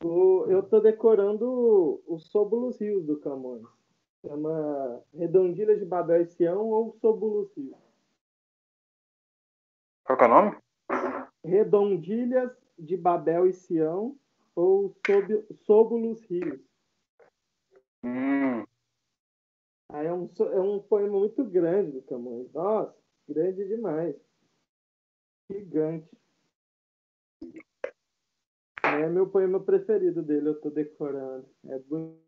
Eu tô decorando o Sóbulos Rios do Camões. Chama Redondilhas de Babel e Sião ou Sóbulos Rios. Qual que é o nome? Redondilhas de Babel e Sião ou Sóbulos Rios. Hum, Aí é um poema muito grande do Camões. Nossa, grande demais. Gigante. É meu poema preferido dele, eu tô decorando. É bonito.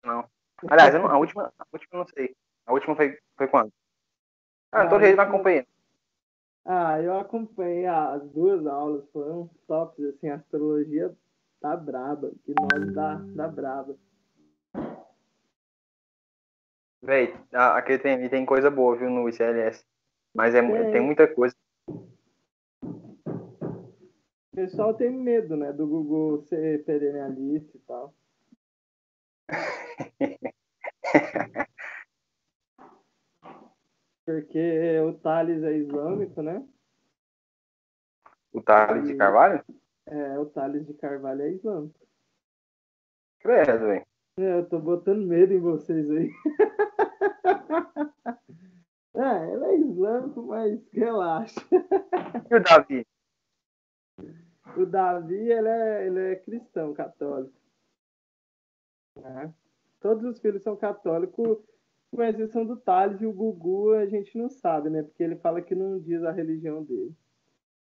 não. Aliás, a última eu não sei. A última foi quando? Ah, A todo jeito não última. acompanhei. Eu acompanhei as duas aulas, foram tops, assim, a astrologia tá braba, que nós dá braba. Véi, aquele tem coisa boa, viu, no ICLS. Mas tem Tem, muita coisa. o pessoal tem medo, né, do Google ser perennialista e tal. Porque o Thales é islâmico, né? O Thales de E Carvalho? o Thales de Carvalho é islâmico. Credo, velho. Eu tô botando medo em vocês aí. Ele é islâmico, mas relaxa. E o Davi? O Davi, ele é cristão, católico. Né? Todos os filhos são católicos, com exceção do Thales e o Gugu, a gente não sabe, né? Porque ele fala que não diz a religião dele.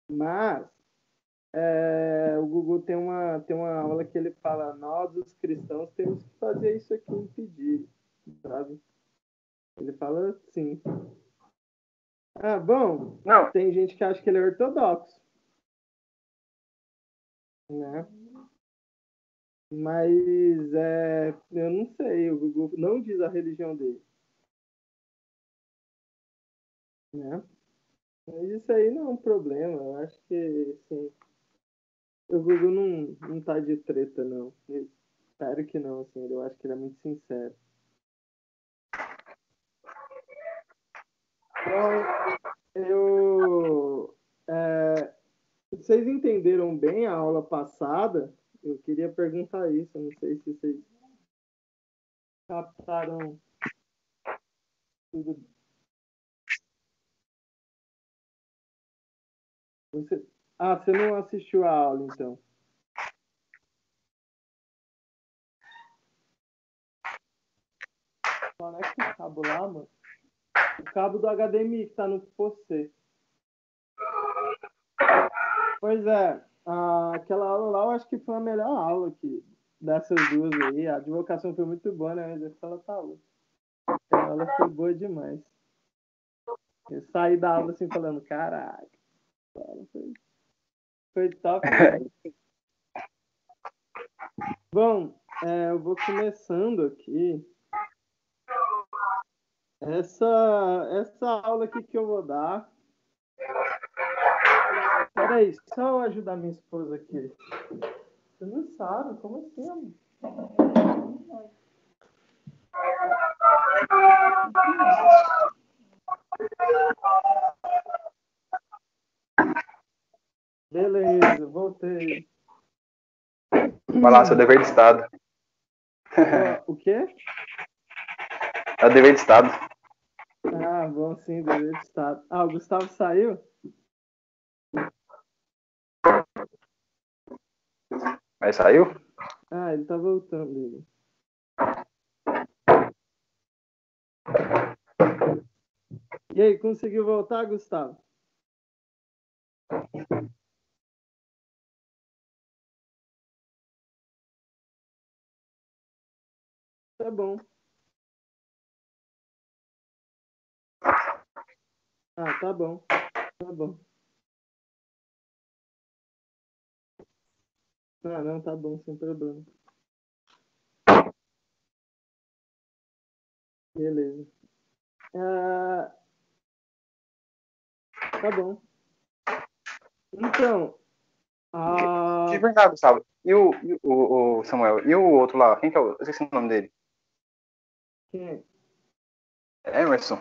Mas o Gugu tem uma aula que ele fala: nós, os cristãos, temos que fazer isso aqui impedir, sabe? Ele fala assim. Ah, bom, Não, tem gente que acha que ele é ortodoxo, né? Mas eu não sei, o Gugu não diz a religião dele, né? Mas isso aí não é um problema, eu acho que, assim, o Gugu não tá de treta, não. Eu espero que não, assim, eu acho que ele é muito sincero. Bom, eu... é, vocês entenderam bem a aula passada? Eu queria perguntar isso, eu não sei se vocês captaram tudo. Você não assistiu a aula, então? Conecta o cabo lá, mano. O cabo do HDMI que tá no você. Pois é, aquela aula lá eu acho que foi a melhor aula dessas duas aí. A advocação foi muito boa, né? Mas ela tá louca. Aquela aula foi boa demais. Eu saí da aula assim falando, caraca, a aula foi top mesmo. Bom, eu vou começando aqui. Essa aula aqui que eu vou dar. Peraí, só eu ajudar minha esposa aqui. Você não sabe, como assim, amor? Beleza, voltei. vai lá, seu dever de Estado. O quê? É o dever de Estado. Ah, bom, sim, dever de Estado. O Gustavo saiu? Mas saiu? Ele tá voltando. Ele. E aí, conseguiu voltar, Gustavo? Tá bom. Tá bom. Tá bom. Não, tá bom, sem problema. Beleza. Tá bom. Então, De a... verdade, Gustavo. E o Samuel? E o outro lá? Quem que é o. Eu esqueci o nome dele. quem? Emerson.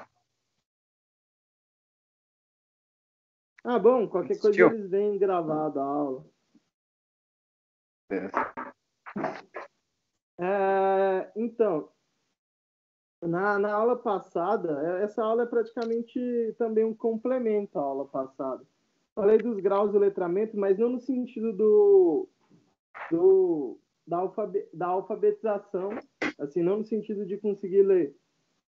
Ah, bom, qualquer coisa Assistiu? eles vêm gravado a aula. Então, na aula passada, essa aula é praticamente também um complemento à aula passada. Falei dos graus do letramento, mas não no sentido da alfabetização, assim, não no sentido de conseguir ler,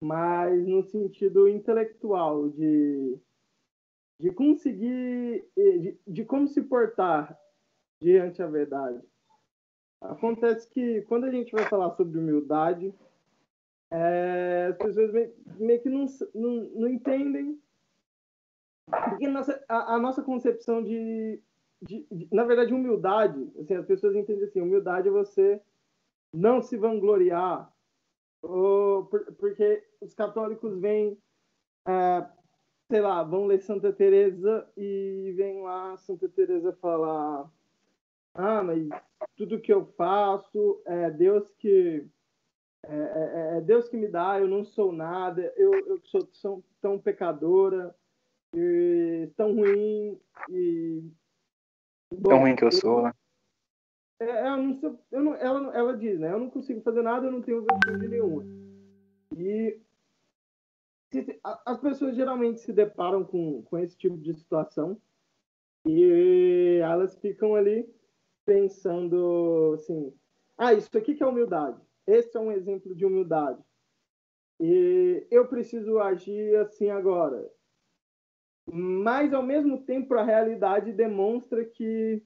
mas no sentido intelectual, de conseguir, de como se portar diante da verdade. Acontece que quando a gente vai falar sobre humildade, as pessoas meio que não entendem, porque a nossa concepção na verdade, humildade, assim, as pessoas entendem assim, humildade é você não se vangloriar, porque os católicos vêm, sei lá, vão ler Santa Teresa e vem lá Santa Teresa falar, mas tudo que eu faço é Deus que me dá, eu não sou nada, eu sou tão pecadora, e tão ruim, e, Tão bom, ruim que eu sou, né? eu não sou, ela diz, né, eu não consigo fazer nada, eu não tenho virtude nenhuma. E as pessoas geralmente se deparam com esse tipo de situação e elas ficam ali pensando assim, isso aqui que é humildade, esse é um exemplo de humildade. E eu preciso agir assim agora. Mas, ao mesmo tempo, a realidade demonstra que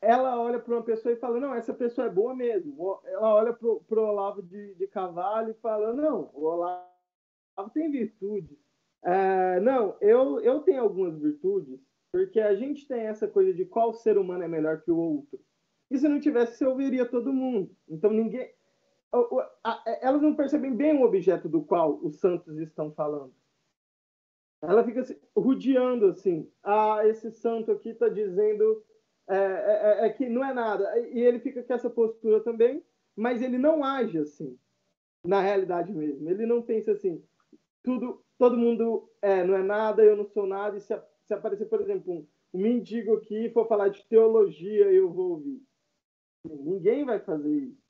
ela olha para uma pessoa e fala, não, essa pessoa é boa mesmo. Ela olha para o Olavo de Carvalho e fala, não, o Olavo tem virtudes. Não, eu tenho algumas virtudes, porque a gente tem essa coisa de qual ser humano é melhor que o outro. E se não tivesse, você ouviria todo mundo. Então, ninguém... Elas não percebem bem o objeto do qual os santos estão falando. Ela fica assim, rodeando assim. Esse santo aqui está dizendo que não é nada. E ele fica com essa postura também, mas ele não age assim, na realidade mesmo. Ele não pensa assim, todo mundo não é nada, eu não sou nada. E se aparecer, por exemplo, um mendigo aqui e for falar de teologia, eu vou ouvir. Ninguém vai fazer isso.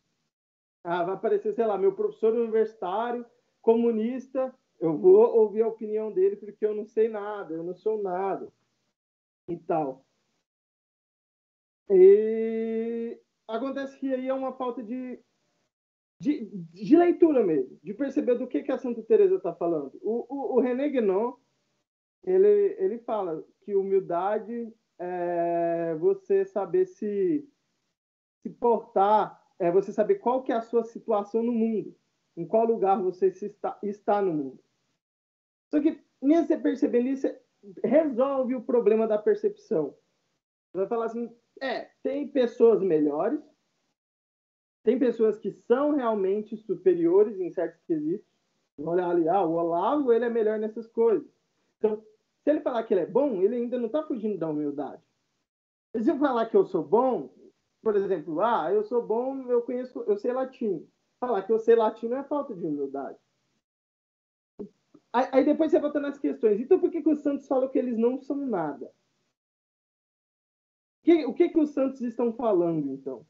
Vai aparecer, sei lá, meu professor universitário, comunista, eu vou ouvir a opinião dele porque eu não sei nada, eu não sou nada e tal. E acontece que aí é uma falta de leitura mesmo, de perceber do que a Santa Teresa está falando. O René Guénon, ele fala que humildade é você saber se portar, é você saber qual que é a sua situação no mundo, em qual lugar você está no mundo. Só que, mesmo você percebendo isso, resolve o problema da percepção. Você vai falar assim, tem pessoas melhores, tem pessoas que são realmente superiores em certos quesitos. Olha ali, o Olavo, ele é melhor nessas coisas. Então, se ele falar que ele é bom, ele ainda não está fugindo da humildade. E se eu falar que eu sou bom, por exemplo, eu sou bom, eu sei latim. Falar que eu sei latim não é falta de humildade. Aí depois você volta nas questões. Então por que os santos falam que eles não são nada? O que os santos estão falando, então?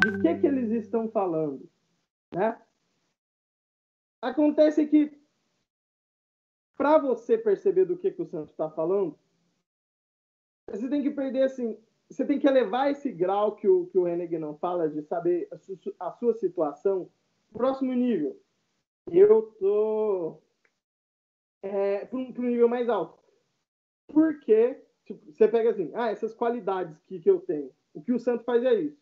De que eles estão falando? Né? Acontece que, para você perceber do que o santo está falando, você tem que perder assim, você tem que elevar esse grau que o René Guénon fala de saber a sua situação, próximo nível. Eu tô para um nível mais alto. Porque tipo, você pega assim, essas qualidades que eu tenho. O que o santo faz é isso.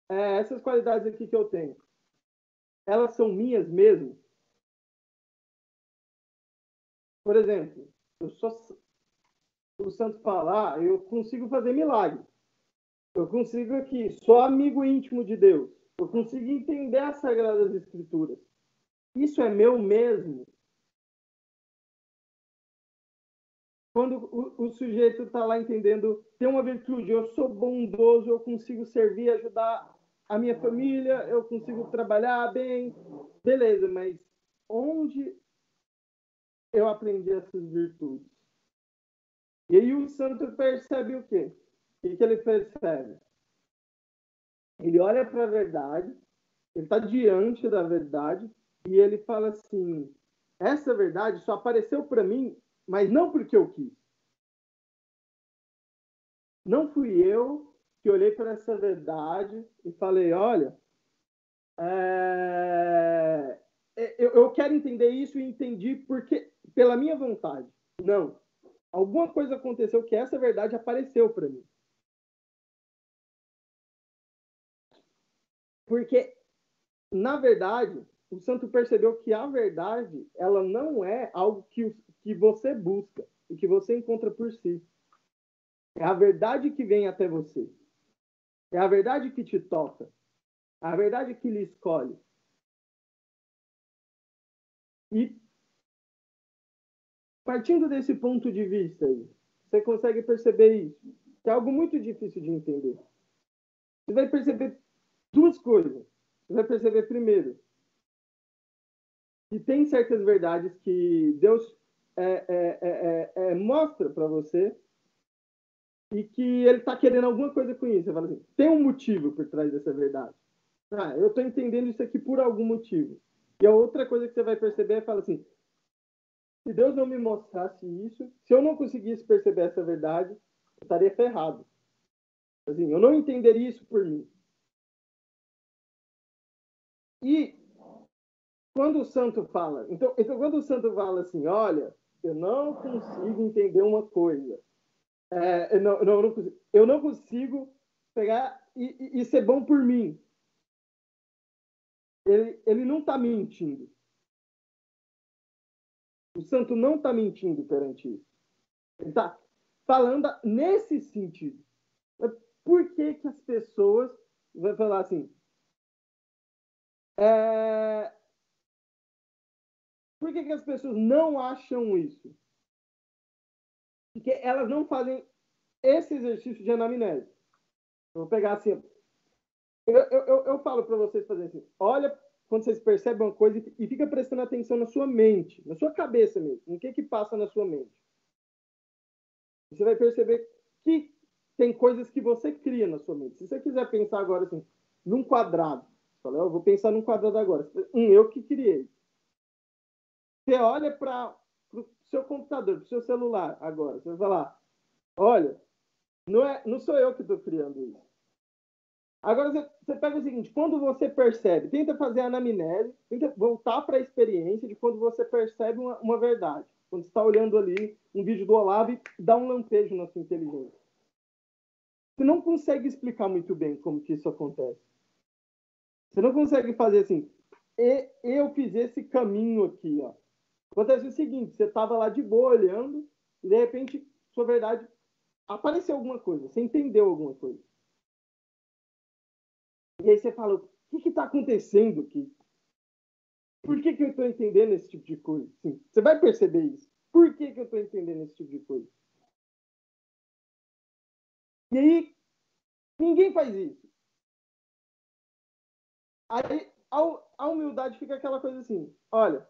Essas qualidades aqui que eu tenho, elas são minhas mesmo? Por exemplo, o santo fala, eu consigo fazer milagre. Eu consigo aqui, sou amigo íntimo de Deus. Eu consigo entender as Sagradas Escrituras. Isso é meu mesmo? Quando o sujeito está lá entendendo, tem uma virtude, eu sou bondoso, eu consigo servir, ajudar a minha família, eu consigo trabalhar bem, beleza, mas onde eu aprendi essas virtudes? E aí o santo percebe o quê? O que ele percebe? Ele olha para a verdade, ele está diante da verdade, e ele fala assim, essa verdade só apareceu para mim, mas não porque eu quis. Não fui eu que olhei para essa verdade e falei, olha, eu quero entender isso e entendi porque, pela minha vontade. Não. Alguma coisa aconteceu que essa verdade apareceu para mim. Porque, na verdade, o santo percebeu que a verdade, ela não é algo que você busca e que você encontra por si. É a verdade que vem até você. É a verdade que te toca. É a verdade que lhe escolhe. E, partindo desse ponto de vista aí, você consegue perceber isso, que é algo muito difícil de entender. Você vai perceber duas coisas. Você vai perceber, primeiro, que tem certas verdades que Deus mostra para você e que ele está querendo alguma coisa com isso. Você fala assim, tem um motivo por trás dessa verdade. Ah, eu estou entendendo isso aqui por algum motivo. E a outra coisa que você vai perceber é falar assim, se Deus não me mostrasse isso, se eu não conseguisse perceber essa verdade, eu estaria ferrado. Assim, eu não entenderia isso por mim. E quando o santo fala, então quando o santo fala assim, olha, eu não consigo entender uma coisa, eu não consigo pegar e ser bom por mim. Ele não está mentindo. O santo não está mentindo perante isso. Ele está falando nesse sentido. Por que as pessoas vão falar assim? Por que as pessoas não acham isso? Porque elas não fazem esse exercício de anamnese. Eu vou pegar assim. Eu falo para vocês fazerem assim. Olha quando vocês percebem uma coisa e fica prestando atenção na sua mente, na sua cabeça mesmo. No que passa na sua mente. Você vai perceber que tem coisas que você cria na sua mente. Se você quiser pensar agora assim, num quadrado, fala, eu vou pensar num quadrado agora. Eu que criei. Você olha para o seu computador, para o seu celular agora. Você vai falar, olha, não sou eu que estou criando isso. Agora você pega o seguinte, quando você percebe, tenta fazer a anamnese, tenta voltar para a experiência de quando você percebe uma verdade. Quando você está olhando ali um vídeo do Olavo e dá um lampejo na sua inteligência. Você não consegue explicar muito bem como que isso acontece. Você não consegue fazer assim, eu fiz esse caminho aqui, ó. Acontece o seguinte, você estava lá de boa olhando e de repente, sua verdade, apareceu alguma coisa, você entendeu alguma coisa. E aí você fala, o que está acontecendo aqui? Por que eu estou entendendo esse tipo de coisa? Sim, você vai perceber isso. Por que eu estou entendendo esse tipo de coisa? E aí, ninguém faz isso. Aí, a humildade fica aquela coisa assim, olha,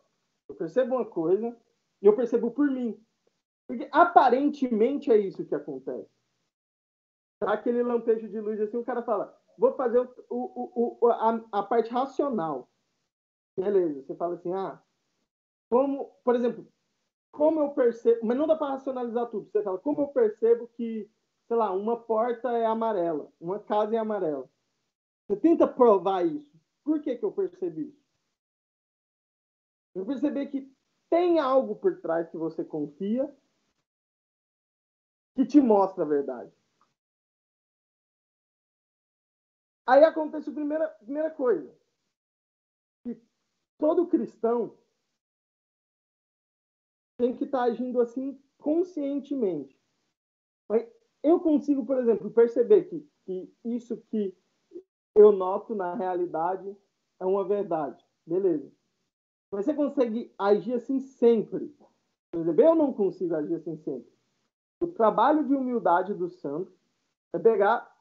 eu percebo uma coisa e eu percebo por mim. Porque aparentemente é isso que acontece. Tá aquele lampejo de luz assim, o cara fala, vou fazer a parte racional. Beleza, você fala assim, como, por exemplo, como eu percebo, mas não dá para racionalizar tudo. Você fala, como eu percebo que, sei lá, uma porta é amarela, uma casa é amarela. Você tenta provar isso. Por que eu percebi isso? Eu percebi que tem algo por trás que você confia que te mostra a verdade. Aí acontece a primeira coisa. Que todo cristão tem que estar agindo assim conscientemente. Mas eu consigo, por exemplo, perceber que isso que eu noto na realidade é uma verdade. Beleza. Mas você consegue agir assim sempre. Por exemplo, eu não consigo agir assim sempre. O trabalho de humildade do santo é pegar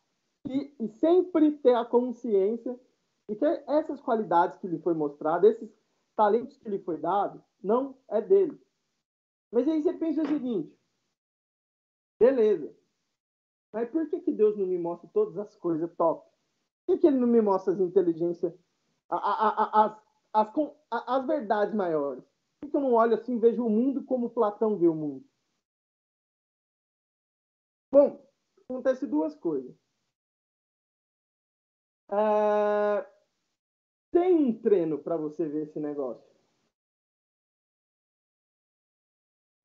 e sempre ter a consciência de que essas qualidades que lhe foi mostrado, esses talentos que lhe foi dado, não é dele. Mas aí você pensa o seguinte, beleza, mas por que Deus não me mostra todas as coisas top? Por que ele não me mostra as inteligências, as verdades maiores? Por que eu não olho assim e vejo o mundo como Platão vê o mundo? Bom, acontece duas coisas. Tem um treino para você ver esse negócio.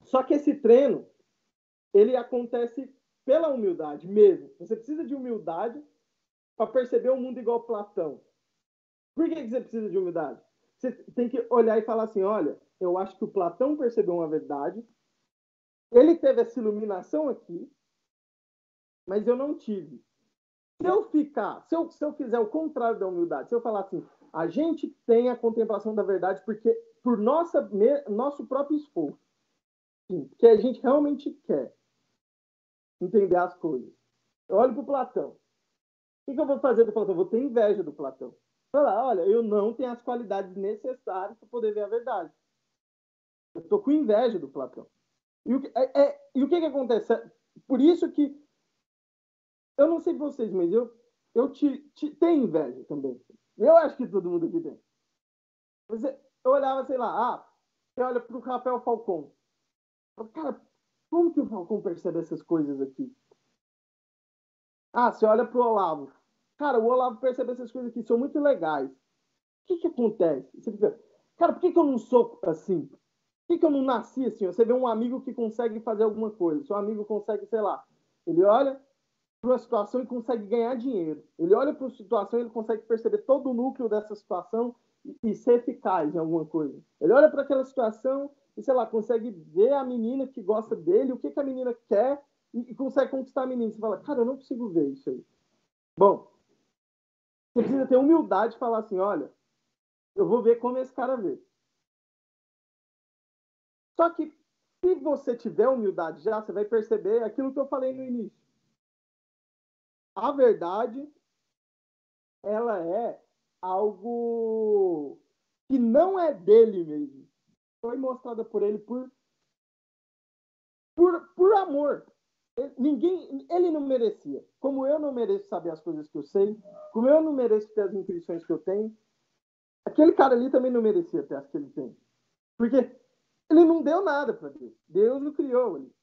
Só que esse treino, ele acontece pela humildade mesmo. Você precisa de humildade para perceber o mundo igual Platão. Por que você precisa de humildade? Você tem que olhar e falar assim, olha, eu acho que o Platão percebeu uma verdade, ele teve essa iluminação aqui, mas eu não tive. Se eu fizer o contrário da humildade, se eu falar assim, a gente tem a contemplação da verdade porque por nosso próprio esforço, que a gente realmente quer entender as coisas. Eu olho para o Platão. O que eu vou fazer do Platão? Eu vou ter inveja do Platão. Falar, olha, eu não tenho as qualidades necessárias para poder ver a verdade. Eu estou com inveja do Platão. E o que acontece? Por isso que eu não sei vocês, mas eu tenho inveja também. Eu acho que todo mundo aqui tem. Eu olhava, sei lá, você olha para o Rafael Falcon. Cara, como que o Falcon percebe essas coisas aqui? Você olha para o Olavo. Cara, o Olavo percebe essas coisas aqui, são muito legais. O que acontece? Você fica, cara, por que eu não sou assim? Por que eu não nasci assim? Você vê um amigo que consegue fazer alguma coisa. Seu amigo consegue, sei lá, ele olha para uma situação e consegue ganhar dinheiro. Ele olha para a situação e ele consegue perceber todo o núcleo dessa situação e ser eficaz em alguma coisa. Ele olha para aquela situação e, sei lá, consegue ver a menina que gosta dele, o que a menina quer e consegue conquistar a menina. Você fala, cara, eu não consigo ver isso aí. Bom, você precisa ter humildade de falar assim, olha, eu vou ver como esse cara vê. Só que se você tiver humildade já, você vai perceber aquilo que eu falei no início. A verdade, ela é algo que não é dele mesmo. Foi mostrada por ele por amor. Ele não merecia. Como eu não mereço saber as coisas que eu sei, como eu não mereço ter as intuições que eu tenho, aquele cara ali também não merecia ter as que ele tem. Porque ele não deu nada para Deus. Deus o criou ali.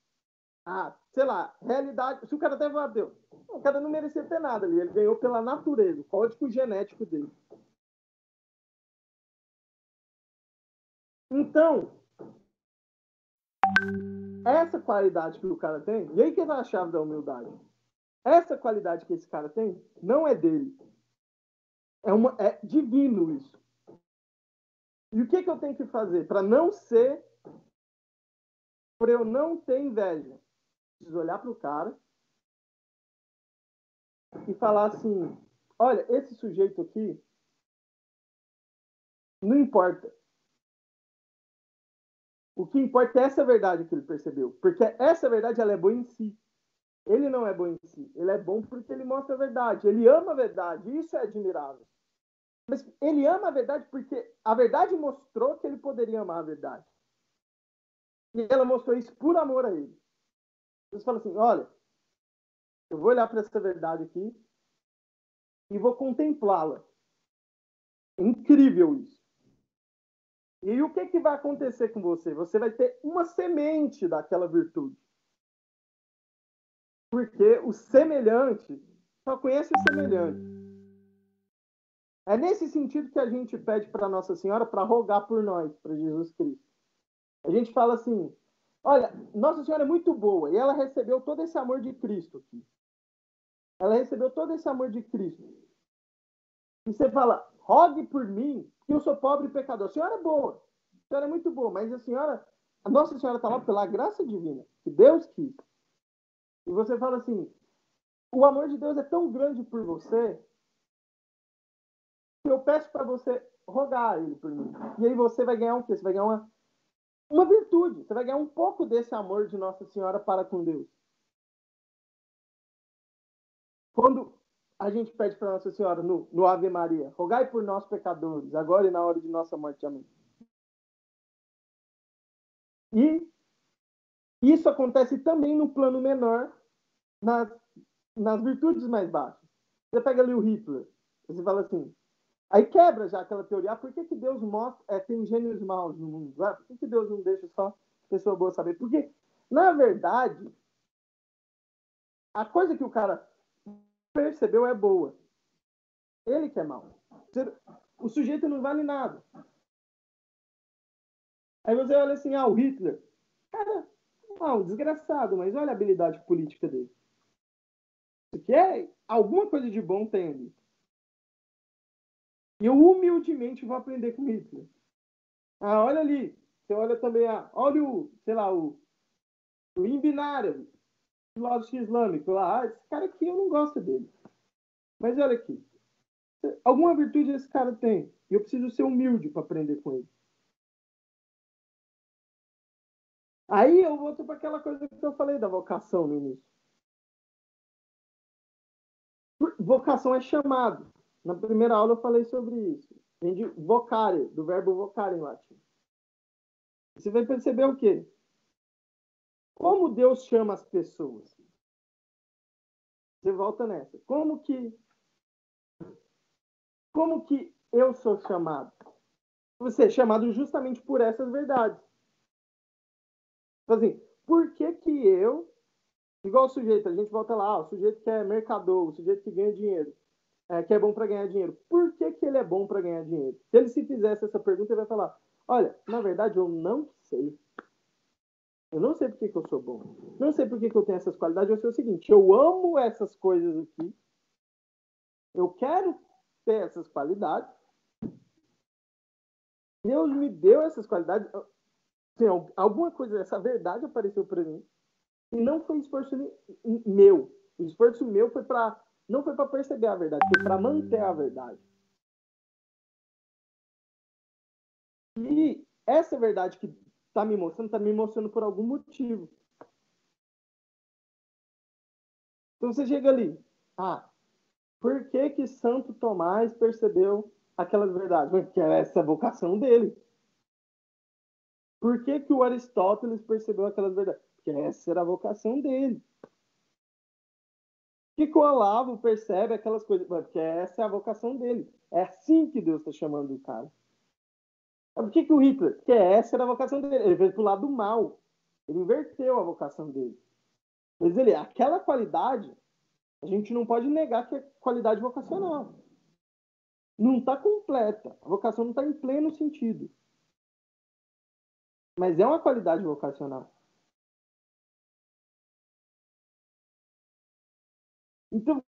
Sei lá, realidade. Se o cara até falar, Deus, o cara não merecia ter nada ali. Ele ganhou pela natureza, o código genético dele. Então, essa qualidade que o cara tem, e aí que é a chave da humildade. Essa qualidade que esse cara tem não é dele. É divino isso. E o que eu tenho que fazer para não ser, para eu não ter inveja? Preciso olhar para o cara e falar assim, olha, esse sujeito aqui, não importa. O que importa é essa verdade que ele percebeu. Porque essa verdade, ela é boa em si. Ele não é bom em si. Ele é bom porque ele mostra a verdade. Ele ama a verdade. Isso é admirável. Mas ele ama a verdade porque a verdade mostrou que ele poderia amar a verdade. E ela mostrou isso por amor a ele. Você fala assim, olha, eu vou olhar para essa verdade aqui e vou contemplá-la. É incrível isso. E o que vai acontecer com você? Você vai ter uma semente daquela virtude. Porque o semelhante só conhece o semelhante. É nesse sentido que a gente pede para Nossa Senhora para rogar por nós, para Jesus Cristo. A gente fala assim, olha, Nossa Senhora é muito boa e ela recebeu todo esse amor de Cristo aqui. Ela recebeu todo esse amor de Cristo. E você fala, rogue por mim, que eu sou pobre e pecador. A senhora é boa, a senhora é muito boa, mas a Nossa Senhora está lá pela graça divina, que Deus quis. E você fala assim, o amor de Deus é tão grande por você que eu peço para você rogar ele por mim. E aí você vai ganhar o quê? Você vai ganhar uma virtude. Você vai ganhar um pouco desse amor de Nossa Senhora para com Deus. Quando a gente pede para Nossa Senhora no Ave Maria, rogai por nós pecadores, agora e na hora de nossa morte. Amém. E isso acontece também no plano menor, nas virtudes mais baixas. Você pega ali o Hitler, você fala assim, aí quebra já aquela teoria, por que Deus mostra, tem gênios maus no mundo? Por que Deus não deixa só pessoa boa saber? Porque, na verdade, a coisa que o cara percebeu é boa. Ele que é mau. O sujeito não vale nada. Aí você olha assim, o Hitler. Cara, um desgraçado, mas olha a habilidade política dele. Isso aqui alguma coisa de bom tem ali. E eu humildemente vou aprender com Hitler. Olha ali. Você olha também, olha o Ibn Arabi, filósofo islâmico lá. Esse cara aqui eu não gosto dele. Mas olha aqui. Alguma virtude esse cara tem. E eu preciso ser humilde para aprender com ele. Aí eu volto para aquela coisa que eu falei da vocação no início. Vocação é chamado. Na primeira aula eu falei sobre isso. Vem de vocare, do verbo vocare em latim. Você vai perceber o quê? Como Deus chama as pessoas? Você volta nessa. Como que eu sou chamado? Você é chamado justamente por essas verdades. Então, assim, por que eu, igual o sujeito, a gente volta lá, o sujeito que é mercador, o sujeito que ganha dinheiro, que é bom para ganhar dinheiro. Por que ele é bom para ganhar dinheiro? Se ele se fizesse essa pergunta, ele vai falar, olha, na verdade eu não sei. Eu não sei por que eu sou bom. Não sei por que eu tenho essas qualidades. Eu sei o seguinte, eu amo essas coisas aqui. Eu quero ter essas qualidades. Deus me deu essas qualidades. Assim, alguma coisa, essa verdade apareceu para mim. E não foi esforço meu. O esforço meu foi não foi para perceber a verdade, foi para manter a verdade. E essa verdade que está me mostrando por algum motivo. Então você chega ali, por que Santo Tomás percebeu aquelas verdades? Porque essa é a vocação dele. Por que o Aristóteles percebeu aquelas verdades? Porque essa era a vocação dele. Por que o Olavo percebe aquelas coisas? Porque essa é a vocação dele. É assim que Deus está chamando o cara. Por que o Hitler? Porque essa era a vocação dele. Ele veio pro lado mal. Ele inverteu a vocação dele. Mas aquela qualidade, a gente não pode negar que é qualidade vocacional. Não está completa. A vocação não está em pleno sentido. Mas é uma qualidade vocacional. Então,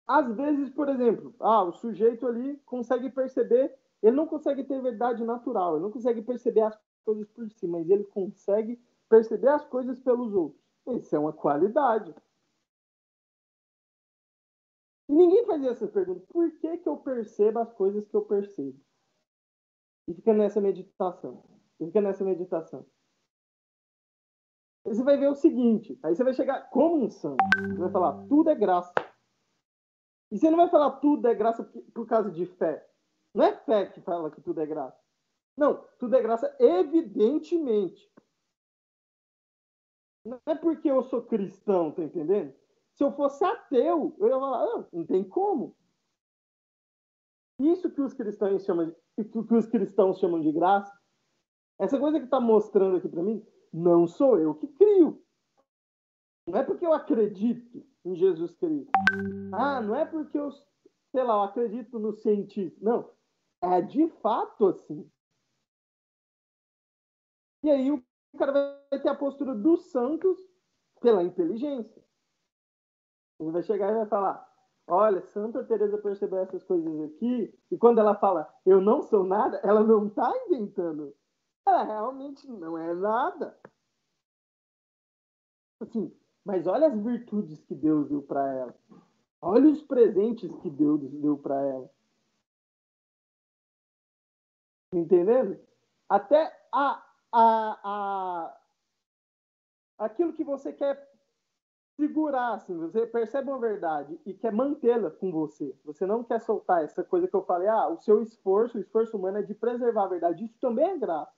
às vezes, por exemplo, o sujeito ali consegue perceber, ele não consegue ter verdade natural, ele não consegue perceber as coisas por si, mas ele consegue perceber as coisas pelos outros. Isso é uma qualidade. E ninguém fazia essa pergunta. Por que eu percebo as coisas que eu percebo? E fica nessa meditação. Aí você vai ver o seguinte, aí você vai chegar como um santo. Você vai falar, tudo é graça. E você não vai falar tudo é graça por causa de fé. Não é fé que fala que tudo é graça. Não, tudo é graça evidentemente. Não é porque eu sou cristão, tá entendendo? Se eu fosse ateu, eu ia falar, não tem como. Isso que os cristãos chamam de graça, essa coisa que está mostrando aqui para mim, não sou eu que crio. Não é porque eu acredito em Jesus Cristo. Não é porque eu acredito no cientista. Não. É de fato assim. E aí o cara vai ter a postura dos santos pela inteligência. Ele vai chegar e vai falar, olha, Santa Teresa percebeu essas coisas aqui, e quando ela fala, eu não sou nada, ela não está inventando. Ela realmente não é nada. Assim, mas olha as virtudes que Deus deu para ela. Olha os presentes que Deus deu para ela. Entendendo? Até aquilo que você quer segurar, assim, você percebe uma verdade e quer mantê-la com você. Você não quer soltar essa coisa que eu falei, o seu esforço, o esforço humano é de preservar a verdade. Isso também é graça.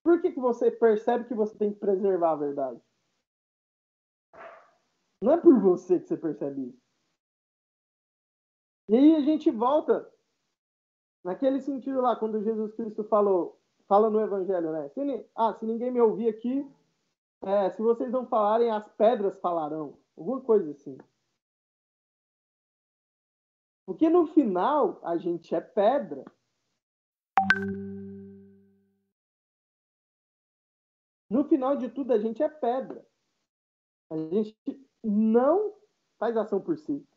Por que você percebe que você tem que preservar a verdade? Não é por você que você percebe isso. E aí a gente volta naquele sentido lá, quando Jesus Cristo fala no Evangelho, né? Se ninguém me ouvir aqui, se vocês não falarem, as pedras falarão. Alguma coisa assim. Porque no final, a gente é pedra. No final de tudo, a gente é pedra. A gente não faz ação por si.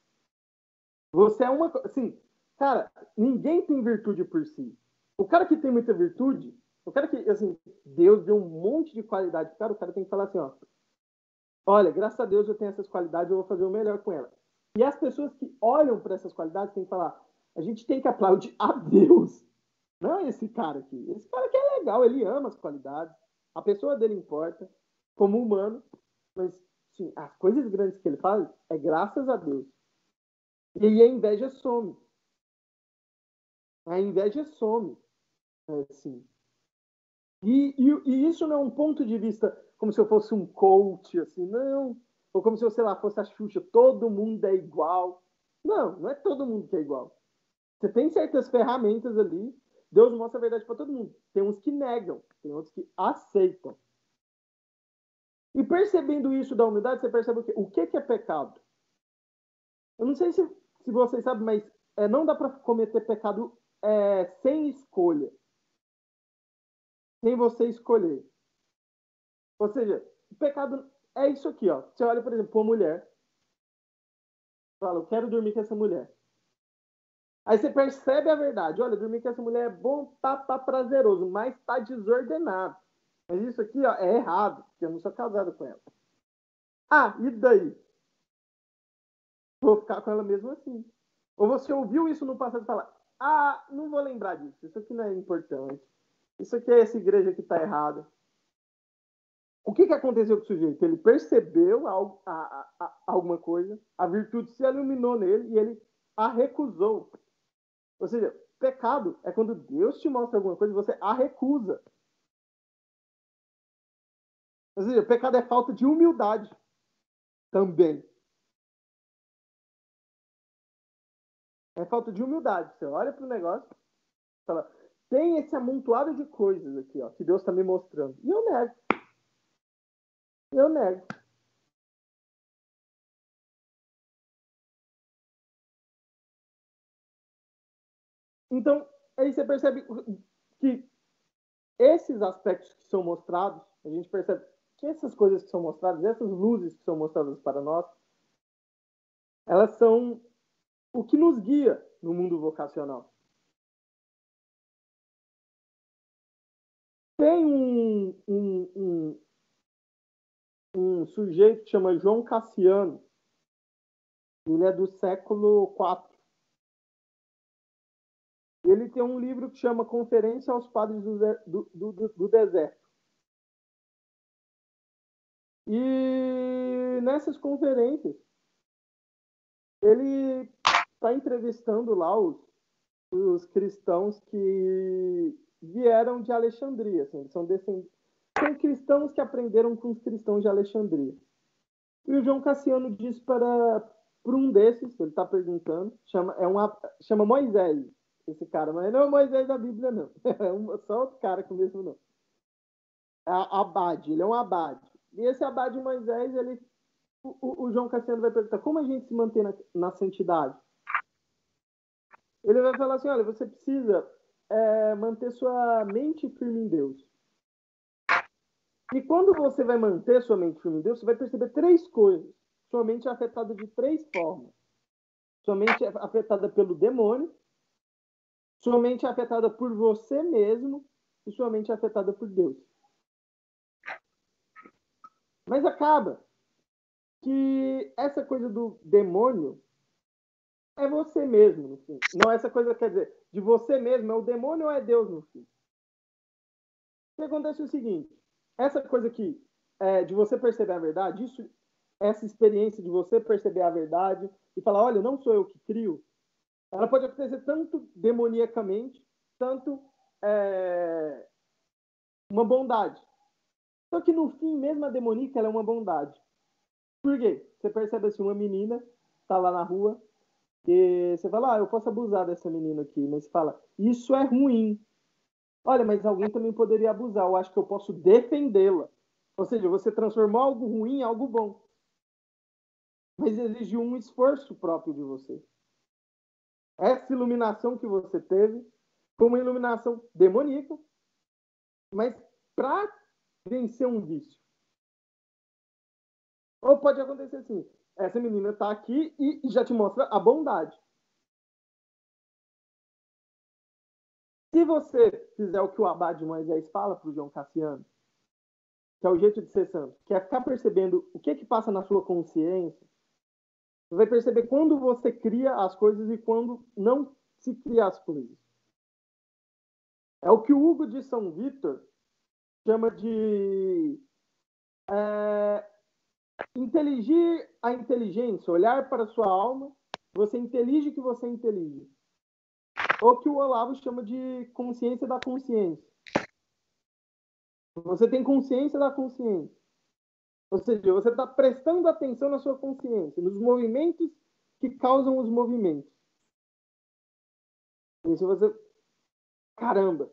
Você é uma... Assim, cara, ninguém tem virtude por si. O cara que tem muita virtude, o cara que, assim, Deus deu um monte de qualidade, o cara tem que falar assim, ó, olha, graças a Deus eu tenho essas qualidades, eu vou fazer o melhor com elas. E as pessoas que olham para essas qualidades têm que falar, a gente tem que aplaudir a Deus. Não esse cara aqui. Esse cara aqui é legal, ele ama as qualidades, a pessoa dele importa, como humano, mas, sim, as coisas grandes que ele faz é graças a Deus. E aí a inveja some. A inveja some. Assim. E isso não é um ponto de vista como se eu fosse um coach, assim, não. Ou como se eu, sei lá, fosse a Xuxa, todo mundo é igual. Não, não é todo mundo que é igual. Você tem certas ferramentas ali, Deus mostra a verdade para todo mundo. Tem uns que negam, tem outros que aceitam. E percebendo isso da humildade, você percebe o quê? O que é pecado? Eu não sei se vocês sabem, mas não dá para cometer pecado sem escolha. Sem você escolher. Ou seja, o pecado é isso aqui, ó. Você olha, por exemplo, para uma mulher, fala, eu quero dormir com essa mulher. Aí você percebe a verdade. Olha, dormir com essa mulher é bom, tá prazeroso, mas tá desordenado. Mas isso aqui, ó, é errado, porque eu não sou casado com ela. E daí? Vou ficar com ela mesmo assim. Ou você ouviu isso no passado e fala, não vou lembrar disso, isso aqui não é importante. Isso aqui é essa igreja que tá errada. O que aconteceu com o sujeito? Ele percebeu alguma coisa, a virtude se iluminou nele e ele a recusou. Ou seja, pecado é quando Deus te mostra alguma coisa e você a recusa. Ou seja, pecado é falta de humildade também. É falta de humildade. Você olha para o negócio e fala, tem esse amontoado de coisas aqui, ó, que Deus está me mostrando. E eu nego. Eu nego. Então, aí você percebe que esses aspectos que são mostrados, a gente percebe que essas coisas que são mostradas, essas luzes que são mostradas para nós, elas são o que nos guia no mundo vocacional. Tem um sujeito que chama João Cassiano, ele é do século IV. Ele tem um livro que chama Conferência aos Padres do Deserto. E nessas conferências, ele está entrevistando lá os cristãos que vieram de Alexandria. Assim, são cristãos que aprenderam com os cristãos de Alexandria. E o João Cassiano diz para um desses, ele está perguntando, chama Moisés, esse cara, mas não é Moisés da Bíblia, não. É só outro cara com o mesmo nome. Abade, ele é um abade. E esse abade Moisés, o João Cassiano vai perguntar, como a gente se mantém na santidade? Ele vai falar assim, olha, você precisa manter sua mente firme em Deus. E quando você vai manter sua mente firme em Deus, você vai perceber três coisas. Sua mente é afetada de três formas. Sua mente é afetada pelo demônio, sua mente é afetada por você mesmo e sua mente é afetada por Deus. Mas acaba que essa coisa do demônio é você mesmo, no fim. Não, essa coisa quer dizer, de você mesmo, é o demônio ou é Deus, no fim? O que acontece é o seguinte, essa coisa aqui, de você perceber a verdade, isso essa experiência de você perceber a verdade e falar, olha, não sou eu que crio, ela pode acontecer tanto demoniacamente, tanto uma bondade. Só que no fim, mesmo a demoníaca, ela é uma bondade. Por quê? Você percebe assim, uma menina está lá na rua e você fala, eu posso abusar dessa menina aqui, mas você fala, isso é ruim. Olha, mas alguém também poderia abusar, eu acho que eu posso defendê-la. Ou seja, você transformou algo ruim em algo bom. Mas exige um esforço próprio de você. Essa iluminação que você teve foi uma iluminação demoníaca, mas para vencer um vício. Ou pode acontecer assim, essa menina está aqui e já te mostra a bondade. Se você fizer o que o Abade Moisés fala para o João Cassiano, que é o jeito de ser santo, que é ficar percebendo o que passa na sua consciência, você vai perceber quando você cria as coisas e quando não se cria as coisas. É o que o Hugo de São Vítor chama de inteligir a inteligência, olhar para a sua alma, você intelige o que você intelige. Ou que o Olavo chama de consciência da consciência. Você tem consciência da consciência. Ou seja, você está prestando atenção na sua consciência, nos movimentos que causam os movimentos. E se você... Caramba!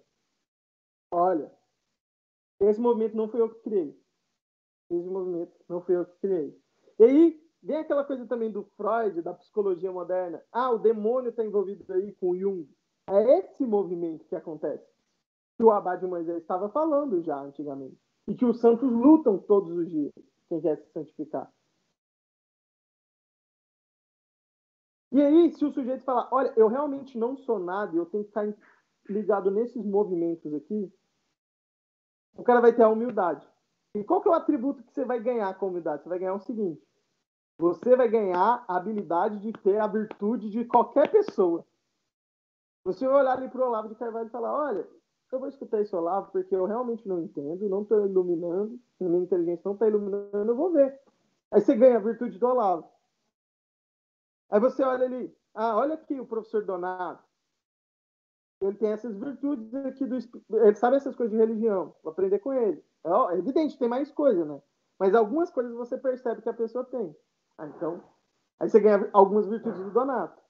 Olha, esse movimento não foi eu que criei. Esse movimento não foi eu que criei. E aí, vem aquela coisa também do Freud, da psicologia moderna. O demônio está envolvido aí com o Jung. É esse movimento que acontece. Que o Abade Moisés estava falando já antigamente. E que os santos lutam todos os dias, quem quer se santificar. E aí, se o sujeito falar, olha, eu realmente não sou nada, eu tenho que ficar ligado nesses movimentos aqui, o cara vai ter a humildade. E qual que é o atributo que você vai ganhar com a humildade? Você vai ganhar o seguinte, você vai ganhar a habilidade de ter a virtude de qualquer pessoa. Você vai olhar ali para o Olavo de Carvalho e falar, olha, eu vou escutar esse Olavo porque eu realmente não entendo, não estou iluminando, a minha inteligência não está iluminando, eu vou ver. Aí você ganha a virtude do Olavo. Aí você olha ali, olha aqui o professor Donato, ele tem essas virtudes aqui, ele sabe essas coisas de religião, vou aprender com ele. É evidente, tem mais coisa, né? Mas algumas coisas você percebe que a pessoa tem. Então, aí você ganha algumas virtudes do Donato.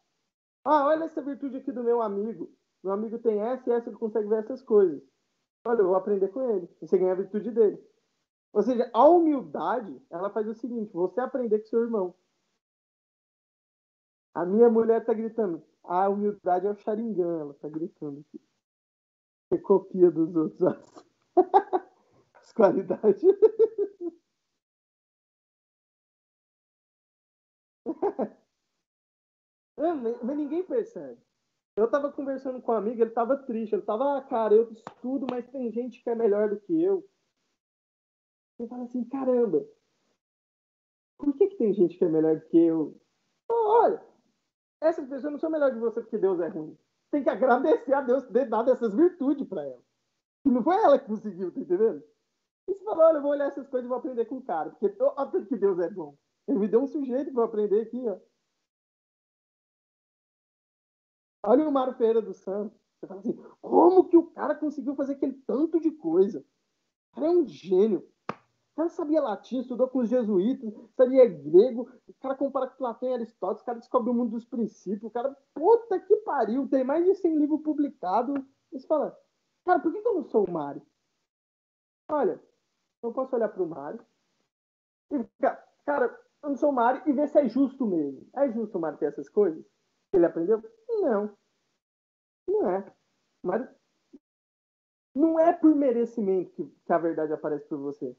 Olha essa virtude aqui do meu amigo. Meu amigo tem essa e essa, ele consegue ver essas coisas. Olha, eu vou aprender com ele. E você ganha a virtude dele. Ou seja, a humildade, ela faz o seguinte, você aprender com seu irmão. A minha mulher tá gritando, a humildade é o Sharingan, ela tá gritando aqui. Você copia dos outros as qualidades. Mas ninguém percebe. Eu tava conversando com um amigo, ele tava triste, ele tava, cara, eu estudo, mas tem gente que é melhor do que eu. Você fala assim, caramba, por que tem gente que é melhor do que eu? Olha, essas pessoas não são melhores que você porque Deus é ruim. Tem que agradecer a Deus ter dado essas virtudes para ela. E não foi ela que conseguiu, tá entendendo? E você falou, olha, eu vou olhar essas coisas e vou aprender com o cara, porque olha que Deus é bom. Ele me deu um sujeito para aprender aqui, ó. Olha o Mário Ferreira dos Santos. Você fala assim, como que o cara conseguiu fazer aquele tanto de coisa? O cara é um gênio. O cara sabia latim, estudou com os jesuítas, sabia grego, o cara compara com Platão e Aristóteles, o cara descobre o mundo dos princípios, o cara, puta que pariu, tem mais de 100 livros publicados. E você fala, cara, por que eu não sou o Mário? Olha, eu posso olhar para o Mário e ficar, cara, eu não sou o Mário e ver se é justo mesmo. É justo o Mário ter essas coisas? Ele aprendeu? Não, não é. Mas não é por merecimento que a verdade aparece por você.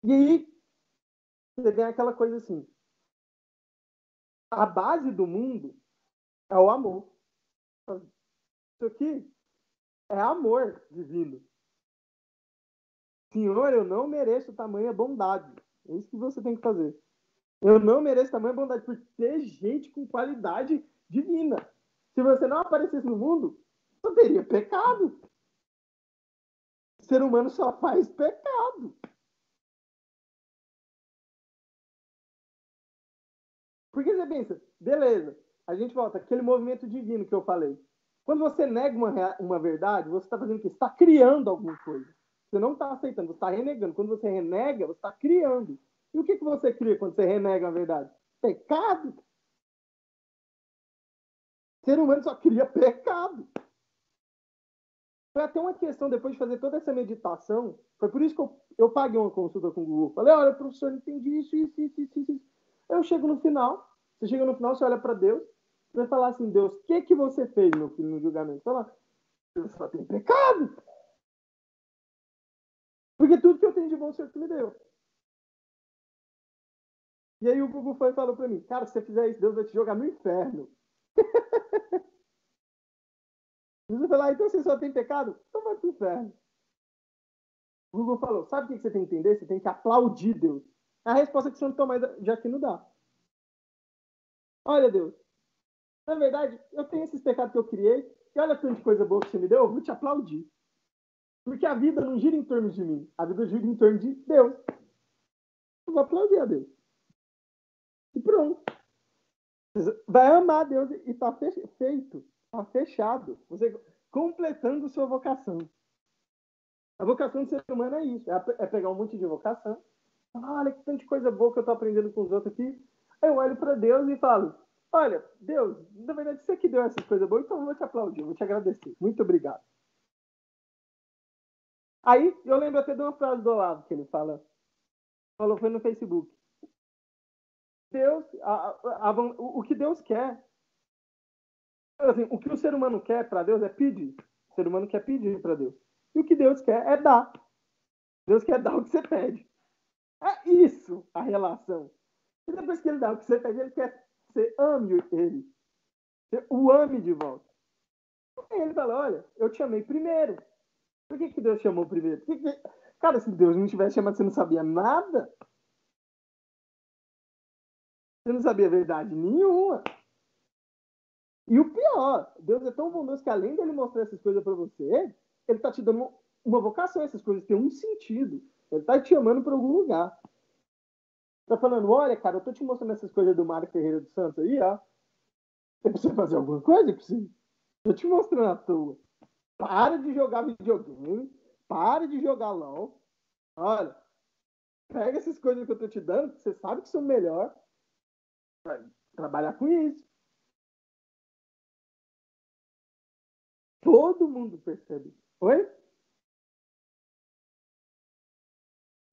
E aí, você tem aquela coisa assim, a base do mundo é o amor. Isso aqui é amor divino. Senhor, eu não mereço tamanha bondade. É isso que você tem que fazer. Eu não mereço tamanha bondade por ter gente com qualidade divina. Se você não aparecesse no mundo, só teria pecado. O ser humano só faz pecado. Porque você pensa, beleza, a gente volta, aquele movimento divino que eu falei. Quando você nega uma verdade, você está fazendo o quê? Você está criando alguma coisa. Você não está aceitando, você está renegando. Quando você renega, você está criando. E o que você cria quando você renega a verdade? Pecado. O ser humano só cria pecado. Foi até uma questão, depois de fazer toda essa meditação, foi por isso que eu paguei uma consulta com o Google. Falei, olha, professor, não entendi isso. Eu chego no final, você chega no final, você olha para Deus, você vai falar assim, Deus, o que você fez, meu filho, no julgamento? Fala, eu só tenho pecado. Porque tudo que eu tenho de bom, o Senhor que me deu. E aí o Google foi e falou para mim, cara, se você fizer isso, Deus vai te jogar no inferno. Você vai lá, então você só tem pecado? Então vai pro inferno. O Google falou, sabe o que você tem que entender? Você tem que aplaudir Deus. A resposta que São Tomás de Aquino dá. Olha, Deus, na verdade, eu tenho esses pecados que eu criei, e olha tanta coisa boa que você me deu, eu vou te aplaudir. Porque a vida não gira em torno de mim, a vida gira em torno de Deus. Eu vou aplaudir a Deus. E pronto. Você vai amar a Deus e está feito, está fechado. Você completando sua vocação. A vocação do ser humano é isso, é pegar um monte de vocação. Olha que tanta coisa boa que eu estou aprendendo com os outros aqui. Aí eu olho para Deus e falo, olha, Deus, na verdade você que deu essas coisas boas, então eu vou te aplaudir, eu vou te agradecer. Muito obrigado. Aí eu lembro até de uma frase do Olavo que ele falou foi no Facebook. Deus, o que Deus quer, assim, o que o ser humano quer para Deus é pedir. O ser humano quer pedir para Deus. E o que Deus quer é dar. Deus quer dar o que você pede. É isso a relação. E depois que ele dá o que você pede, ele quer que você ame ele. Você o ame de volta. Aí ele fala, olha, eu te amei primeiro. Por que Deus chamou primeiro? Cara, se Deus não tivesse chamado, você não sabia nada. Você não sabia verdade nenhuma. E o pior, Deus é tão bondoso que além dele mostrar essas coisas para você, ele tá te dando uma vocação. Essas coisas têm um sentido. Ele tá te chamando para algum lugar. Tá falando, olha, cara, eu tô te mostrando essas coisas do Mário Ferreira dos Santos aí, ó. É pra você fazer alguma coisa? Tô te mostrando à toa. Para de jogar videogame. Para de jogar LOL. Olha, pega essas coisas que eu tô te dando, que você sabe que são melhor. Vai trabalhar com isso. Todo mundo percebe. Oi?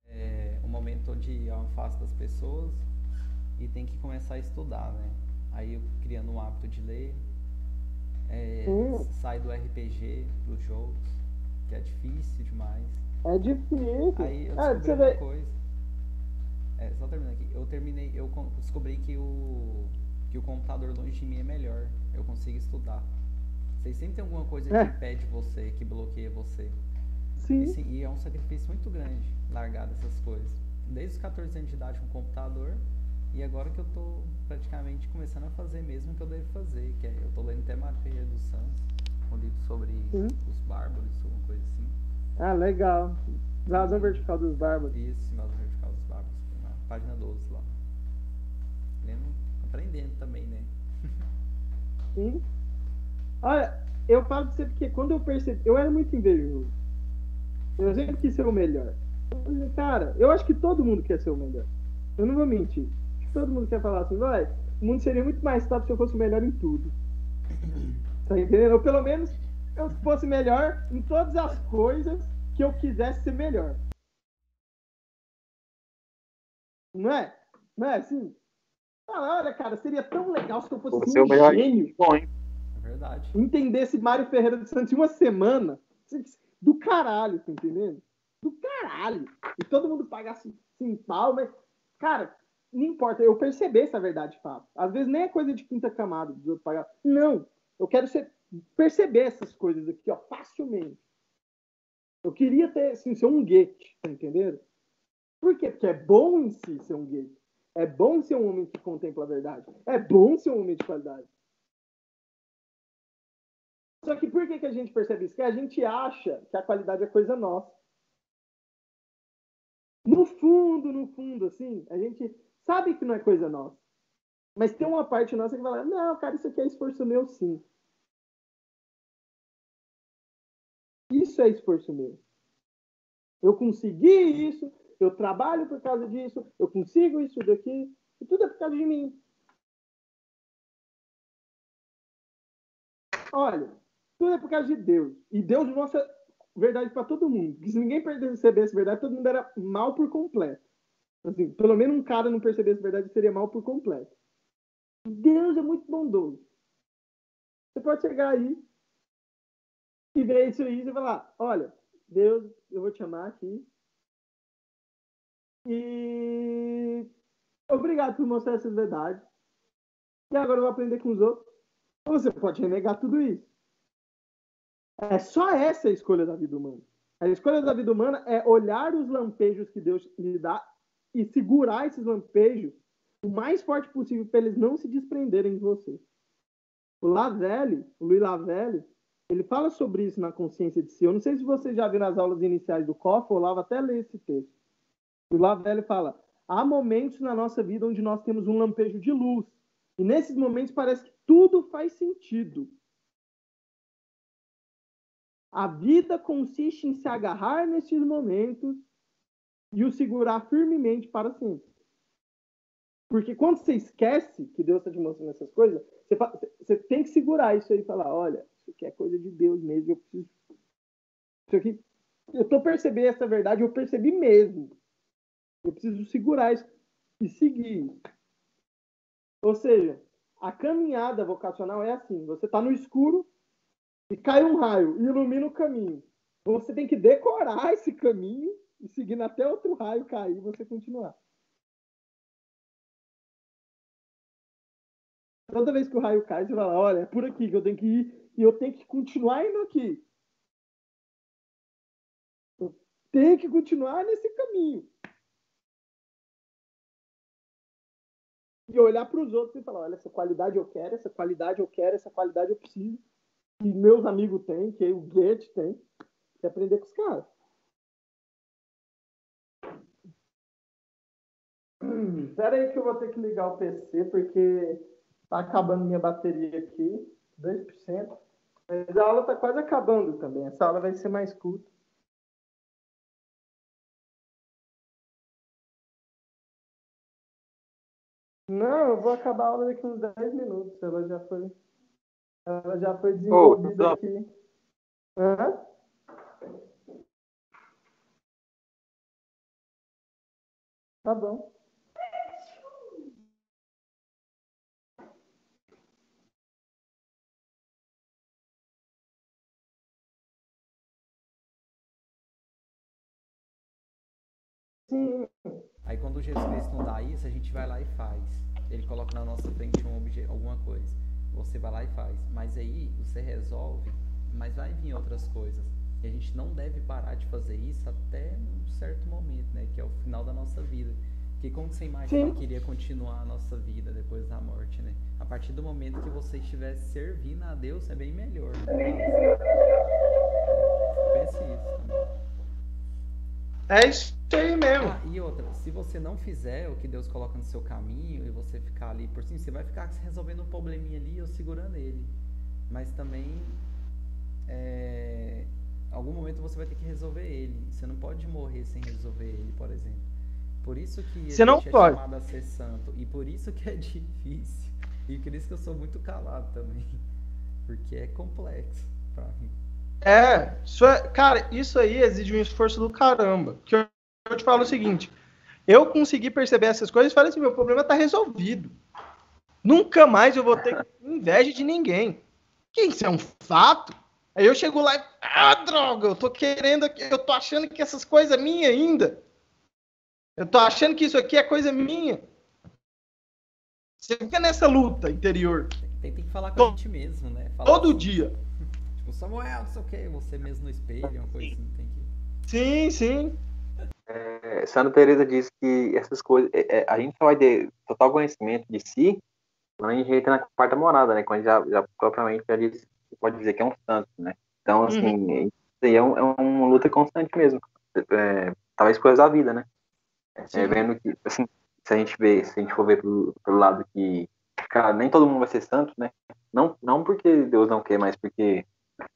É um momento onde eu afasto as pessoas e tem que começar a estudar, né? Aí eu criando um hábito de ler, sai do RPG pros jogos, que é difícil demais. É difícil. Aí eu Ah, descobri você uma vê. coisa. Só terminando aqui. Eu descobri que o computador longe de mim é melhor. Eu consigo estudar. Vocês sempre tem alguma coisa que impede você, que bloqueia você. Sim. E é um sacrifício muito grande largar dessas coisas. Desde os 14 anos de idade com computador, e agora que eu tô praticamente começando a fazer mesmo o que eu devo fazer, que é, eu tô lendo até Mário Ferreira dos Santos, um livro sobre os bárbaros, alguma coisa assim. Ah, legal. Invasão vertical dos bárbaros. Isso, Invasão vertical dos bárbaros, na página 12 lá. Lendo, aprendendo também, né? Sim. Olha, eu falo pra você porque quando eu percebi, eu era muito invejoso. Eu sempre quis ser o melhor. Cara, eu acho que todo mundo quer ser o melhor. Eu não vou mentir. Todo mundo quer falar assim, vai, o mundo seria muito mais top se eu fosse o melhor em tudo. Tá entendendo? Ou pelo menos eu fosse melhor em todas as coisas que eu quisesse ser melhor. Não é? Não é assim? Ah, olha, cara, seria tão legal se eu fosse Você assim, é o um melhor. gênio. Bom, hein? É verdade. Entendesse Mário Ferreira dos Santos em uma semana. Do caralho, tá entendendo? Do caralho. E todo mundo pagasse assim, pau, mas, cara, não importa, eu perceber essa verdade de fato. Às vezes nem é coisa de quinta camada dos outros pagar. Não, eu quero perceber essas coisas aqui, ó, facilmente. Eu queria ter, assim, ser um guete, tá entendendo? Por quê? Porque é bom em si ser um guete. É bom ser um homem que contempla a verdade. É bom ser um homem de qualidade. Só que por que a gente percebe isso? Que a gente acha que a qualidade é coisa nossa. No fundo, assim, a gente sabe que não é coisa nossa. Mas tem uma parte nossa que fala, não, cara, isso aqui é esforço meu, sim. Isso é esforço meu. Eu consegui isso, eu trabalho por causa disso, eu consigo isso daqui, e tudo é por causa de mim. Olha, tudo é por causa de Deus. E Deus mostra verdade para todo mundo. Porque se ninguém percebesse verdade, todo mundo era mal por completo. Assim, pelo menos um cara não percebesse verdade, seria mal por completo. Deus é muito bondoso. Você pode chegar aí e ver isso aí e falar, olha, Deus, eu vou te chamar aqui. E obrigado por mostrar essas verdades. E agora eu vou aprender com os outros. Você pode renegar tudo isso. É só essa a escolha da vida humana. A escolha da vida humana é olhar os lampejos que Deus lhe dá e segurar esses lampejos o mais forte possível para eles não se desprenderem de você. O Louis Lavelle, ele fala sobre isso na Consciência de Si. Eu não sei se você já viu nas aulas iniciais do COF, o Olavo até lê esse texto. O Lavelle fala, há momentos na nossa vida onde nós temos um lampejo de luz. E nesses momentos parece que tudo faz sentido. A vida consiste em se agarrar nesses momentos e o segurar firmemente para sempre. Porque quando você esquece que Deus está te mostrando essas coisas, você tem que segurar isso aí e falar, olha, isso aqui é coisa de Deus mesmo, eu preciso... Isso aqui, eu estou percebendo essa verdade, eu percebi mesmo. Eu preciso segurar isso e seguir. Ou seja, a caminhada vocacional é assim, você está no escuro e cai um raio e ilumina o caminho. Você tem que decorar esse caminho e seguindo até outro raio cair e você continuar. Toda vez que o raio cai, você fala, olha, é por aqui que eu tenho que ir e eu tenho que continuar indo aqui. Eu tenho que continuar nesse caminho. E olhar para os outros e falar, olha, essa qualidade eu quero, essa qualidade eu quero, essa qualidade eu preciso. Que meus amigos têm, que o Goethe tem. E aprender com os caras. Espera aí que eu vou ter que ligar o PC, porque tá acabando minha bateria aqui, 2%. Mas a aula tá quase acabando também. Essa aula vai ser mais curta. Não, eu vou acabar a aula daqui uns 10 minutos. Ela já foi desenvolvida aqui. Hã? Tá bom. Sim. Aí quando Jesus Cristo não dá isso, a gente vai lá e faz. Ele coloca na nossa frente alguma coisa. Você vai lá e faz. Mas aí você resolve, mas vai vir outras coisas. E a gente não deve parar de fazer isso até um certo momento, né? Que é o final da nossa vida. Porque como você imagina que iria continuar a nossa vida depois da morte, né? A partir do momento que você estiver servindo a Deus, é bem melhor. Né? Pense isso também. É isso aí mesmo. E outra, se você não fizer o que Deus coloca no seu caminho e você ficar ali por cima, você vai ficar resolvendo um probleminha ali ou segurando ele. Mas também, em algum momento você vai ter que resolver ele. Você não pode morrer sem resolver ele, por exemplo. Por isso que você não pode. É chamado a ser santo. E por isso que é difícil. E por isso que eu sou muito calado também. Porque é complexo pra mim. Cara, isso aí exige um esforço do caramba. Porque eu te falo o seguinte, eu consegui perceber essas coisas e falei assim, meu problema tá resolvido. Nunca mais eu vou ter inveja de ninguém. Que isso é um fato? Aí eu chego lá e, droga, eu tô achando que essas coisas é minha ainda. Eu tô achando que isso aqui é coisa minha. Você fica nessa luta interior. Tem que falar com a gente mesmo, né? Falar todo assim, dia. Tipo, Samuel, não sei o que, você mesmo no espelho, uma coisa assim, tem Sim, que... sim. Santa Teresa diz que essas coisas, a gente só vai ter total conhecimento de si quando a gente entra na quarta morada, né? Quando já propriamente já diz, pode dizer que é um santo, né? Então, assim, isso aí é uma luta constante mesmo. Talvez por da vida, né? Vendo que, assim, se a gente for ver pelo lado que cara, nem todo mundo vai ser santo, né? Não porque Deus não quer, mas porque,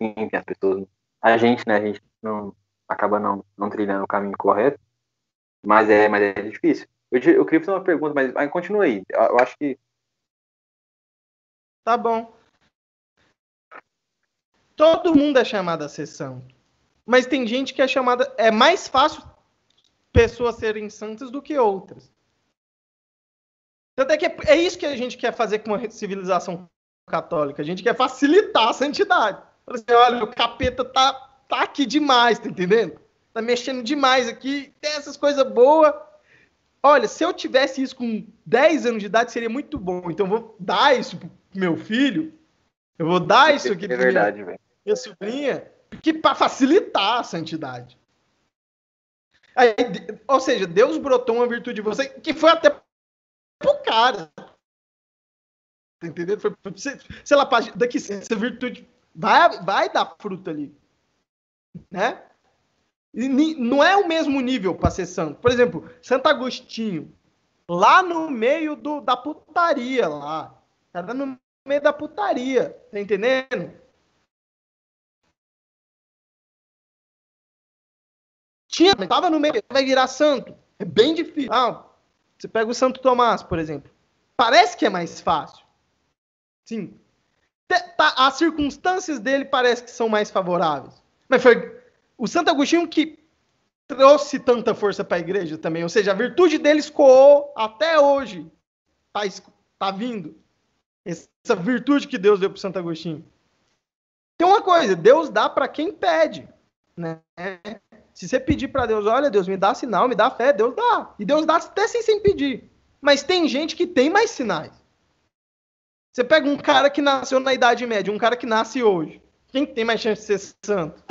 enfim, as pessoas, a gente, né? A gente não acaba não trilhando o caminho correto, mas é difícil. Eu queria fazer uma pergunta, mas continua aí. Eu acho que Tá bom. Todo mundo é chamado a ser santo. Mas tem gente que é chamada... É mais fácil pessoas serem santas do que outras. Tanto é que é isso que a gente quer fazer com a civilização católica. A gente quer facilitar a santidade. Assim, olha, o capeta tá aqui demais, tá entendendo? Tá mexendo demais aqui, tem essas coisas boas. Olha, se eu tivesse isso com 10 anos de idade, seria muito bom. Então eu vou dar isso pro meu filho. Eu vou dar isso aqui é verdade, velho. Minha sobrinha, porque para facilitar a santidade. Aí, ou seja, Deus brotou uma virtude de você que foi até pro cara. Tá entendendo? Foi, sei lá, daqui essa virtude vai dar fruto ali. Né? E não é o mesmo nível para ser santo. Por exemplo, Santo Agostinho, lá no meio da putaria lá. Era no meio da putaria. Tá entendendo? Tava no meio, vai virar santo. É bem difícil. Você pega o Santo Tomás, por exemplo. Parece que é mais fácil. Sim. As circunstâncias dele parece que são mais favoráveis. Mas foi o Santo Agostinho que trouxe tanta força para a igreja também. Ou seja, a virtude dele escoou até hoje. Tá vindo. Essa virtude que Deus deu para o Santo Agostinho. Tem uma coisa, Deus dá para quem pede. Né? Se você pedir para Deus, olha, Deus, me dá sinal, me dá fé, Deus dá. E Deus dá até sem pedir. Mas tem gente que tem mais sinais. Você pega um cara que nasceu na Idade Média, um cara que nasce hoje. Quem tem mais chance de ser santo?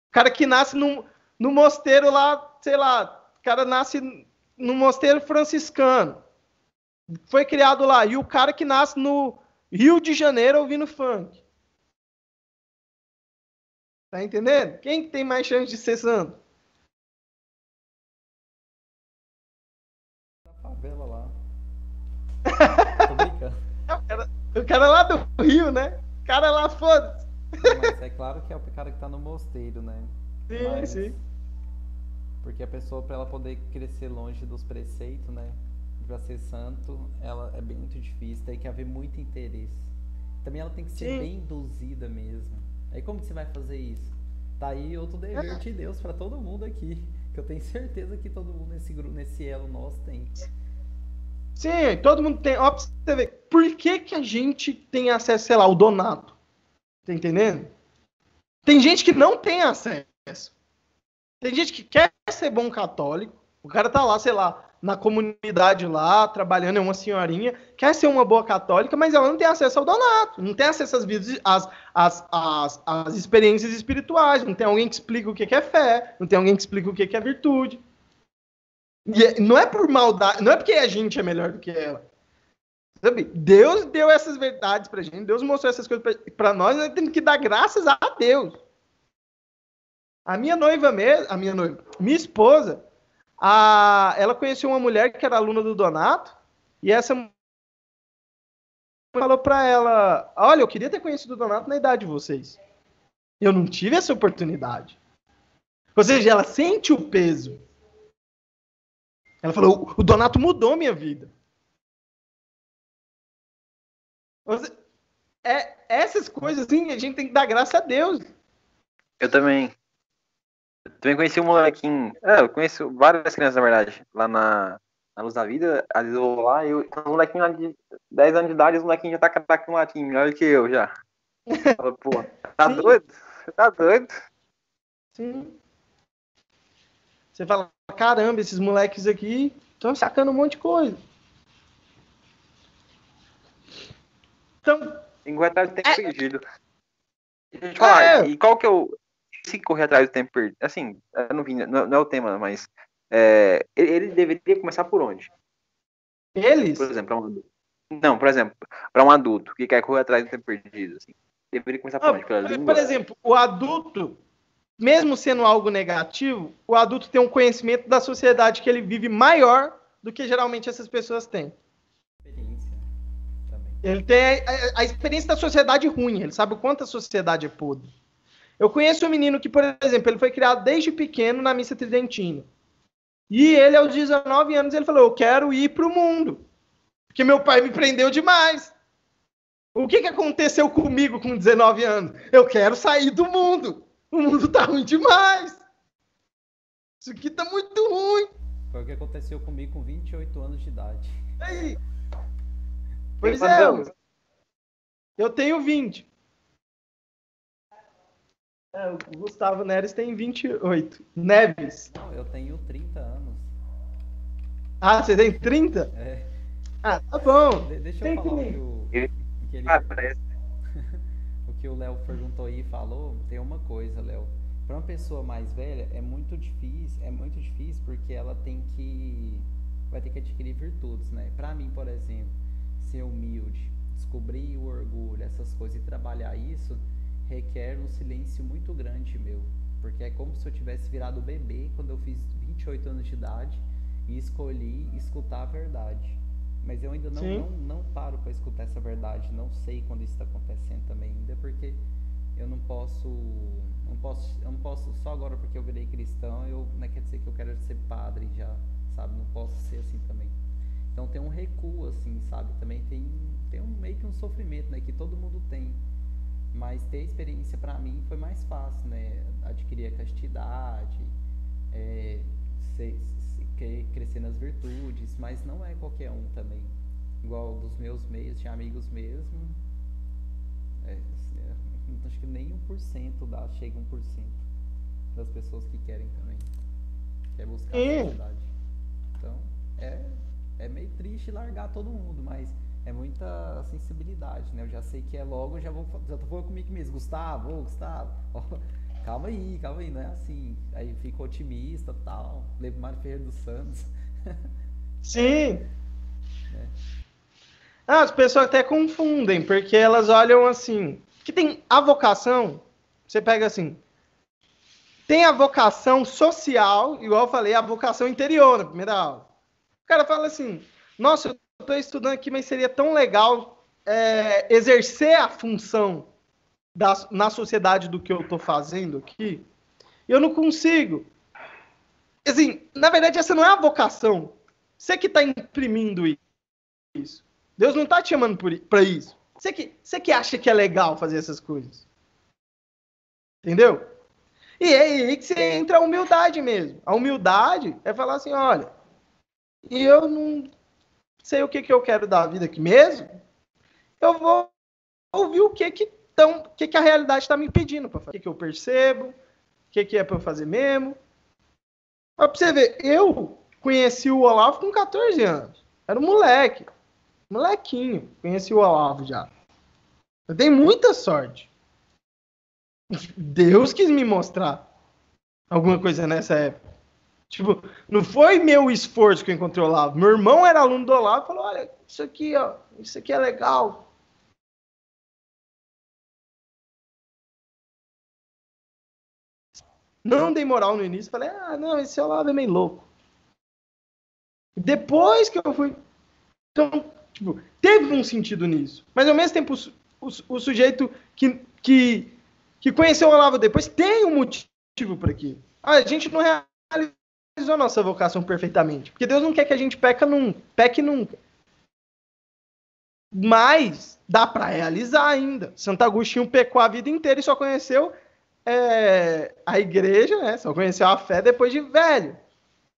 O cara que nasce no mosteiro lá, sei lá, o cara nasce no mosteiro franciscano. Foi criado lá. E o cara que nasce no Rio de Janeiro ouvindo funk. Tá entendendo? Quem tem mais chance de ser santo? Na favela lá. Tô brincando. O cara lá do Rio, né? O cara lá, foda-se. Mas é claro que é o cara que tá no mosteiro, né? Sim. Porque a pessoa, pra ela poder crescer longe dos preceitos, né? Pra ser santo, ela é bem muito difícil. Tem que haver muito interesse. Também ela tem que ser bem induzida mesmo. Aí como que você vai fazer isso? Tá aí outro dever de Deus pra todo mundo aqui. Que eu tenho certeza que todo mundo nesse elo nosso tem. Sim, todo mundo tem. Ó, pra você ver, por que a gente tem acesso, sei lá, ao Donato? Tá entendendo? Tem gente que não tem acesso. Tem gente que quer ser bom católico. O cara tá lá, sei lá, na comunidade lá, trabalhando, é uma senhorinha, quer ser uma boa católica, mas ela não tem acesso ao Donato, não tem acesso às experiências espirituais, não tem alguém que explica o que é fé, não tem alguém que explica o que é virtude. E não é por maldade, não é porque a gente é melhor do que ela. Sabe? Deus deu essas verdades pra gente, Deus mostrou essas coisas pra nós temos que dar graças a Deus. Minha minha esposa, ela conheceu uma mulher que era aluna do Donato, e essa mulher falou pra ela, olha, eu queria ter conhecido o Donato na idade de vocês. Eu não tive essa oportunidade. Ou seja, ela sente o peso. Ela falou, o Donato mudou minha vida. Essas coisas, assim, a gente tem que dar graça a Deus. Eu também conheci um molequinho. Eu conheço várias crianças, na verdade, lá na Luz da Vida. Às vezes eu vou lá e um molequinho lá de 10 anos de idade, o molequinho já tá craque no latim, melhor que eu já. Fala, pô, tá Sim. doido? Você tá doido? Sim. Você fala, caramba, esses moleques aqui estão sacando um monte de coisa. Então, Tem que correr atrás do tempo perdido. Deixa eu te falar, e qual que é o... Se correr atrás do tempo perdido, assim, eu não vi, não é o tema, mas ele deveria começar por onde? eles? Por exemplo, para um adulto. Não, por exemplo, para um adulto que quer correr atrás do tempo perdido, assim, deveria começar por onde? Pela língua? Por exemplo, o adulto, mesmo sendo algo negativo, o adulto tem um conhecimento da sociedade que ele vive maior do que geralmente essas pessoas têm. Ele tem a experiência da sociedade ruim, ele sabe o quanto a sociedade é podre. Eu conheço um menino que, por exemplo, ele foi criado desde pequeno na missa tridentina. E ele, aos 19 anos, ele falou, eu quero ir para o mundo. Porque meu pai me prendeu demais. O que aconteceu comigo com 19 anos? Eu quero sair do mundo. O mundo tá ruim demais. Isso aqui tá muito ruim. Foi o que aconteceu comigo com 28 anos de idade. Aí. Pois é, eu tenho 20. O Gustavo Neres tem 28. Neves. Não, eu tenho 30 anos. Ah, você tem 30? É. Ah, tá bom. Deixa eu falar o que ele... parece. O que o Léo perguntou aí e falou, tem uma coisa, Léo. Para uma pessoa mais velha é muito difícil porque ela vai ter que adquirir virtudes, né? Para mim, por exemplo, ser humilde, descobrir o orgulho, essas coisas e trabalhar isso requer um silêncio muito grande meu, porque é como se eu tivesse virado bebê quando eu fiz 28 anos de idade e escolhi escutar a verdade. Mas eu ainda não paro para escutar essa verdade, não sei quando isso está acontecendo também ainda, porque eu não posso só agora porque eu virei cristão, não quer dizer que eu quero ser padre já, sabe? Não posso ser assim também. Então tem um recuo assim, sabe? Também tem meio que um sofrimento, né? Que todo mundo tem. Mas ter experiência para mim foi mais fácil, né? Adquirir a castidade, crescer nas virtudes, mas não é qualquer um também. Igual dos meus meios, de amigos mesmo, acho que nem 1% chega 1% das pessoas que querem também. Quer buscar a felicidade. Então, é meio triste largar todo mundo, mas é muita sensibilidade, né? Eu já sei que logo, já tô falando comigo mesmo, Gustavo, ó, calma aí, não é assim. Aí fico otimista e tal, levo Mário Ferreira dos Santos. Sim. As pessoas até confundem, porque elas olham assim, que tem a vocação, você pega assim, tem a vocação social, igual eu falei, a vocação interior na primeira aula. O cara fala assim, nossa, eu estou estudando aqui, mas seria tão legal exercer a função na sociedade do que eu estou fazendo aqui. Eu não consigo. Assim, na verdade, essa não é a vocação. Você que está imprimindo isso. Deus não está te chamando para isso. Você que acha que é legal fazer essas coisas. Entendeu? E é aí que você entra a humildade mesmo. A humildade é falar assim, olha, eu não sei o que eu quero da vida aqui mesmo, eu vou ouvir o que a realidade está me pedindo para fazer. O que eu percebo, o que é para eu fazer mesmo. Mas pra você ver, eu conheci o Olavo com 14 anos. Era um molequinho. Conheci o Olavo já. Eu dei muita sorte. Deus quis me mostrar alguma coisa nessa época. Tipo, não foi meu esforço que eu encontrei o Olavo. Meu irmão era aluno do Olavo e falou, olha, isso aqui é legal. Não dei moral no início. Falei, não, esse Olavo é meio louco. Depois que eu fui... Então, tipo, teve um sentido nisso. Mas ao mesmo tempo, o sujeito que conheceu o Olavo depois tem um motivo para aquilo. A gente não realizou a nossa vocação perfeitamente. Porque Deus não quer que a gente peque nunca. Mas dá para realizar ainda. Santo Agostinho pecou a vida inteira e só conheceu a igreja, né? Só conheceu a fé depois de velho.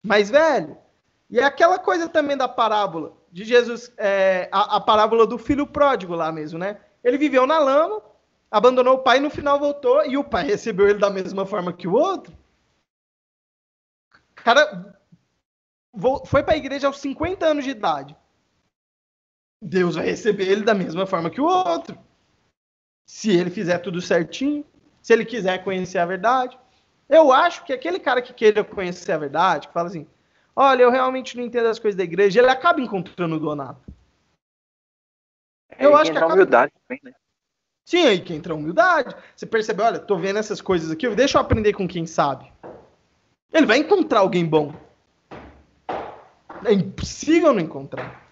Mais velho. E aquela coisa também da parábola de Jesus, a parábola do filho pródigo lá mesmo, né? Ele viveu na lama, abandonou o pai e no final voltou, e o pai recebeu ele da mesma forma que o outro. O cara foi para a igreja aos 50 anos de idade. Deus vai receber ele da mesma forma que o outro. Se ele fizer tudo certinho, se ele quiser conhecer a verdade. Eu acho que aquele cara que queira conhecer a verdade, que fala assim, olha, eu realmente não entendo as coisas da igreja, ele acaba encontrando o Donato. Eu acho que a humildade também, né? Sim, aí que entra a humildade. Você percebe, olha, tô vendo essas coisas aqui, deixa eu aprender com quem sabe. Ele vai encontrar alguém bom. É impossível não encontrar.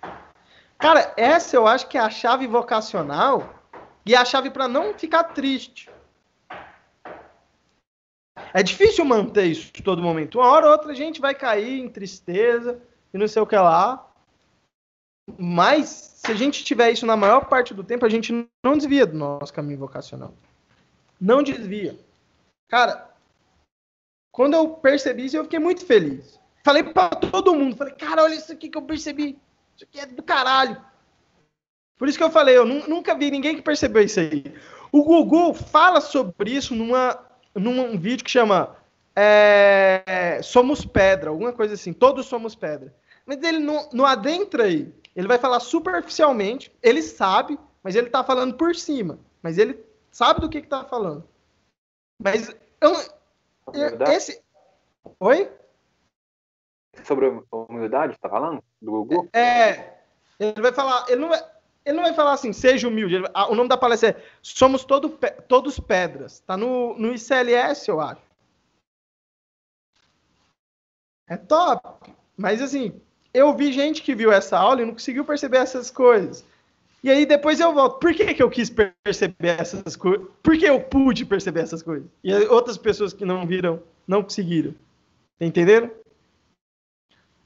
Cara, essa eu acho que é a chave vocacional e a chave para não ficar triste. É difícil manter isso todo momento. Uma hora ou outra a gente vai cair em tristeza e não sei o que lá. Mas se a gente tiver isso na maior parte do tempo, a gente não desvia do nosso caminho vocacional. Não desvia. Cara, quando eu percebi isso, eu fiquei muito feliz. Falei pra todo mundo, falei, cara, olha isso aqui que eu percebi. Isso aqui é do caralho. Por isso que eu falei, eu nunca vi ninguém que percebeu isso aí. O Gugu fala sobre isso num vídeo que chama Somos Pedra, alguma coisa assim, todos somos pedra. Mas ele não adentra aí. Ele vai falar superficialmente, ele sabe, mas ele tá falando por cima. Mas ele sabe do que tá falando. Mas esse... Oi? Sobre humildade, tá falando? Do Gugu? Ele vai falar... Ele não vai falar assim, seja humilde. O nome da palestra é Somos Todos Pedras. Tá no ICLS, eu acho. É top. Mas assim, eu vi gente que viu essa aula e não conseguiu perceber essas coisas. E aí depois eu volto. Por que eu quis perceber essas coisas? Por que eu pude perceber essas coisas? E outras pessoas que não viram, não conseguiram. Entenderam?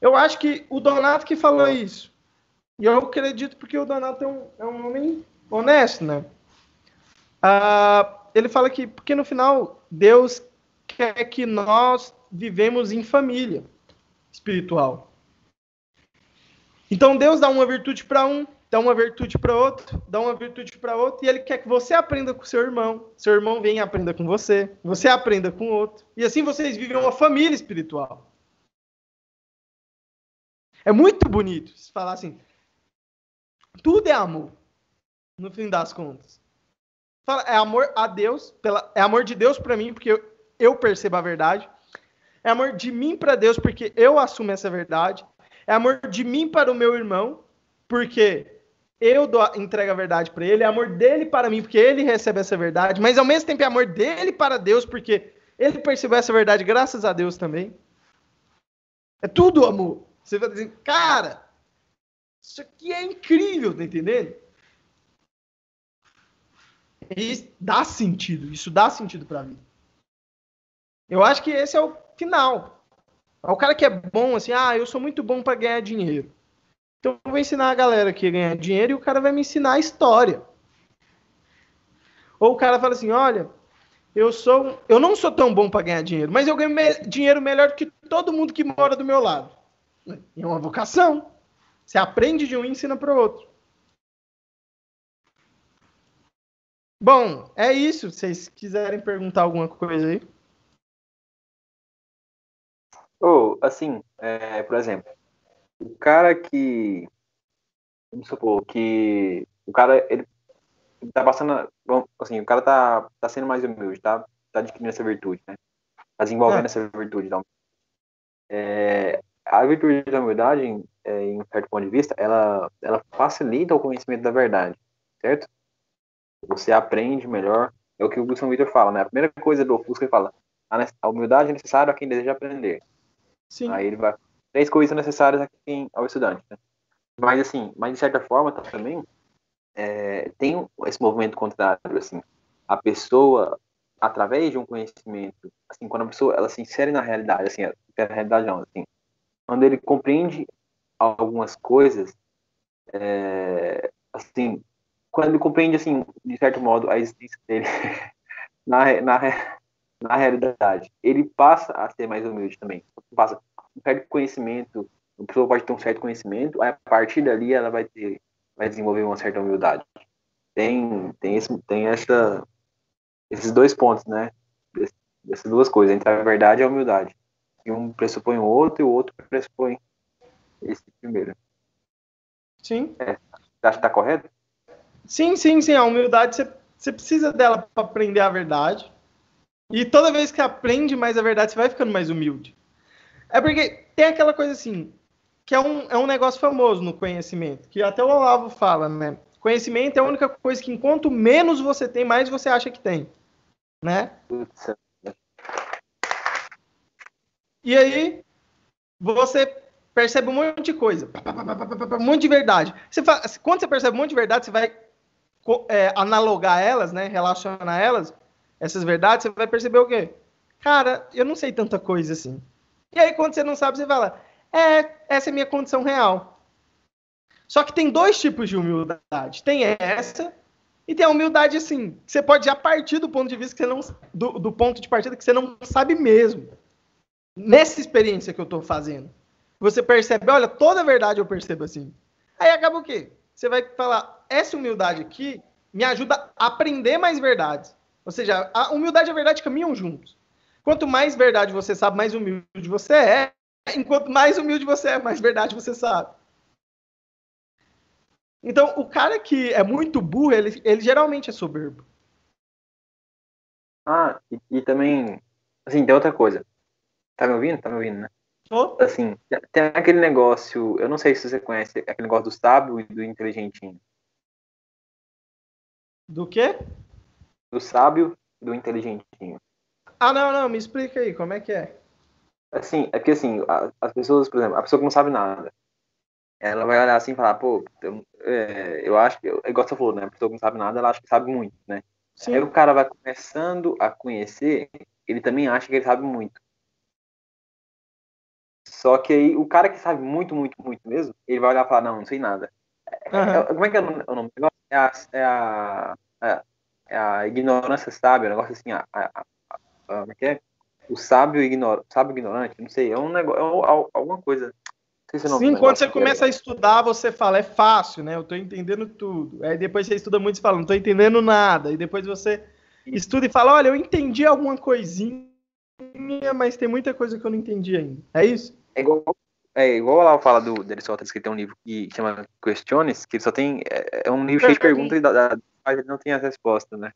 Eu acho que o Donato que falou isso. E eu acredito porque o Donato é um homem honesto, né? Ele fala que, porque no final, Deus quer que nós vivemos em família espiritual. Então Deus dá uma virtude para um, dá uma virtude para outro, dá uma virtude para outro, e Ele quer que você aprenda com seu irmão vem e aprenda com você aprenda com outro, e assim vocês vivem uma família espiritual. É muito bonito se falar assim, tudo é amor, no fim das contas. É amor a Deus, é amor de Deus para mim, porque eu percebo a verdade. É amor de mim para Deus, porque eu assumo essa verdade. É amor de mim para o meu irmão, porque eu entrego a verdade para ele. É amor dele para mim, porque ele recebe essa verdade. Mas ao mesmo tempo é amor dele para Deus, porque ele percebeu essa verdade graças a Deus também. É tudo amor. Você vai dizer, cara... Isso aqui é incrível, tá entendendo? Isso dá sentido pra mim. Eu acho que esse é o final. O cara que é bom, assim, eu sou muito bom pra ganhar dinheiro. Então eu vou ensinar a galera aqui a ganhar dinheiro e o cara vai me ensinar a história. Ou o cara fala assim, olha, eu não sou tão bom pra ganhar dinheiro, mas eu ganho dinheiro melhor do que todo mundo que mora do meu lado. É uma vocação. Você aprende de um e ensina para o outro. Bom, é isso. Se vocês quiserem perguntar alguma coisa aí. Assim, por exemplo, o cara que... Vamos supor que o cara, ele tá passando... Assim, o cara tá sendo mais humilde, tá adquirindo essa virtude, né? Tá desenvolvendo essa virtude. Então, a virtude da humildade, em um certo ponto de vista, ela facilita o conhecimento da verdade, certo? Você aprende melhor, é o que o São Vitor fala, né? A primeira coisa do Fusca ele fala, a humildade é necessária a quem deseja aprender. Sim. Aí ele vai, 3 coisas necessárias ao estudante, né? Mas assim, de certa forma também tem esse movimento contrário, assim, a pessoa, através de um conhecimento, assim, quando a pessoa ela se insere na realidade, assim, na realidade não, assim, quando ele compreende algumas coisas, assim, quando ele compreende, assim, de certo modo, a existência dele na realidade, ele passa a ser mais humilde também. Passa um certo conhecimento, a pessoa pode ter um certo conhecimento, aí a partir dali ela vai desenvolver uma certa humildade. Tem esses 2 pontos, né? Essas 2 coisas, entre a verdade e a humildade. E um pressupõe o outro, e o outro pressupõe esse primeiro. Sim. Você acha que tá correto? Sim. A humildade, você precisa dela para aprender a verdade. E toda vez que aprende mais a verdade, você vai ficando mais humilde. É porque tem aquela coisa assim, que é um negócio famoso no conhecimento, que até o Olavo fala, né? Conhecimento é a única coisa que, enquanto menos você tem, mais você acha que tem. Né? E aí, você percebe um monte de coisa, um monte de verdade. Quando você percebe um monte de verdade, você vai analogar elas, né, relacionar elas, essas verdades, você vai perceber o quê? Cara, eu não sei tanta coisa assim. E aí, quando você não sabe, você fala, essa é a minha condição real. Só que tem dois tipos de humildade. Tem essa e tem a humildade, assim, que você pode já partir do ponto de vista que você não, do ponto de partida que você não sabe mesmo. Nessa experiência que eu estou fazendo. Você percebe, olha, toda a verdade eu percebo assim. Aí acaba o quê? Você vai falar, essa humildade aqui me ajuda a aprender mais verdades. Ou seja, a humildade e a verdade caminham juntos. Quanto mais verdade você sabe, mais humilde você é. Enquanto mais humilde você é, mais verdade você sabe. Então, o cara que é muito burro, ele geralmente é soberbo. E também, assim, tem outra coisa. Tá me ouvindo? Tá me ouvindo, né? Oh. Assim, tem aquele negócio, eu não sei se você conhece, aquele negócio do sábio e do inteligentinho. Do quê? Do sábio e do inteligentinho. Não, me explica aí, como é que é? Assim, é porque assim, as pessoas, por exemplo, a pessoa que não sabe nada, ela vai olhar assim e falar, pô, eu acho que, igual você falou, né? A pessoa que não sabe nada, ela acha que sabe muito, né? Sim. Aí o cara vai começando a conhecer, ele também acha que ele sabe muito. Só que aí o cara que sabe muito, muito, muito mesmo, ele vai olhar e falar, não sei nada. Como é que é o nome do negócio? É a ignorância sábia, um negócio assim, como é que é? O sábio ignorante, não sei, é um negócio, alguma coisa. Não sei se é o nome Sim, do quando negócio, você começa a estudar, você fala, é fácil, né? Eu tô entendendo tudo. Aí depois você estuda muito e fala, não tô entendendo nada. E depois você estuda e fala, olha, eu entendi alguma coisinha, mas tem muita coisa que eu não entendi ainda. É isso? É igual lá fala do Aristóteles, que tem um livro que chama Questiones, que ele só tem. É um livro cheio de perguntas e mas ele não tem as respostas, né?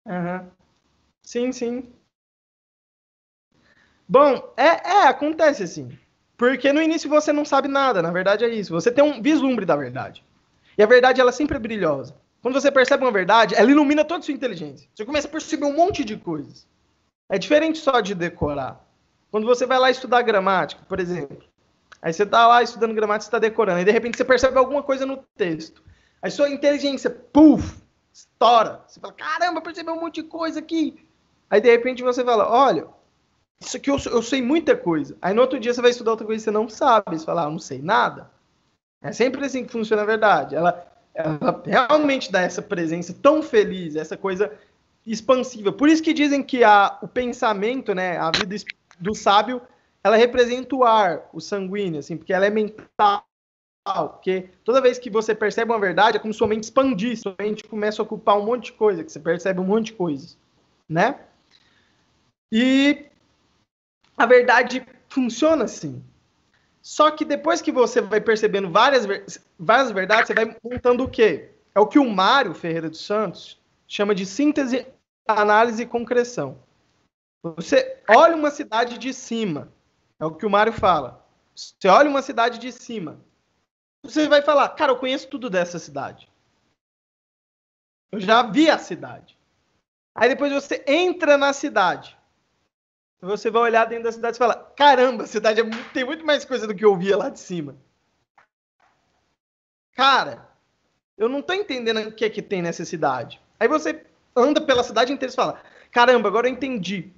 Uhum. Sim. Bom, acontece assim. Porque no início você não sabe nada, na verdade é isso. Você tem um vislumbre da verdade. E a verdade, ela sempre é brilhosa. Quando você percebe uma verdade, ela ilumina toda a sua inteligência. Você começa a perceber um monte de coisas. É diferente só de decorar. Quando você vai lá estudar gramática, por exemplo, aí você está lá estudando gramática, você está decorando, e de repente você percebe alguma coisa no texto. Aí sua inteligência, puf, estoura. Você fala, caramba, percebi um monte de coisa aqui. Aí de repente você fala, olha, isso aqui eu sei muita coisa. Aí no outro dia você vai estudar outra coisa que você não sabe. Você fala, eu não sei nada. É sempre assim que funciona a verdade. Ela realmente dá essa presença tão feliz, essa coisa expansiva. Por isso que dizem que o pensamento, né, a vida do sábio, ela representa o ar, o sanguíneo, assim, porque ela é mental. Porque toda vez que você percebe uma verdade, é como se sua mente expandir, sua mente começa a ocupar um monte de coisa, que você percebe um monte de coisas, né? E a verdade funciona assim. Só que depois que você vai percebendo várias verdades, você vai montando o quê? É o que o Mário Ferreira dos Santos chama de síntese, análise e concreção. Você olha uma cidade de cima, é o que o Mário fala. Você olha uma cidade de cima, você vai falar, cara, eu conheço tudo dessa cidade. Eu já vi a cidade. Aí depois você entra na cidade. Você vai olhar dentro da cidade e fala, caramba, a cidade tem muito mais coisa do que eu via lá de cima. Cara, eu não tô entendendo o que é que tem nessa cidade. Aí você anda pela cidade inteira e fala, caramba, agora eu entendi.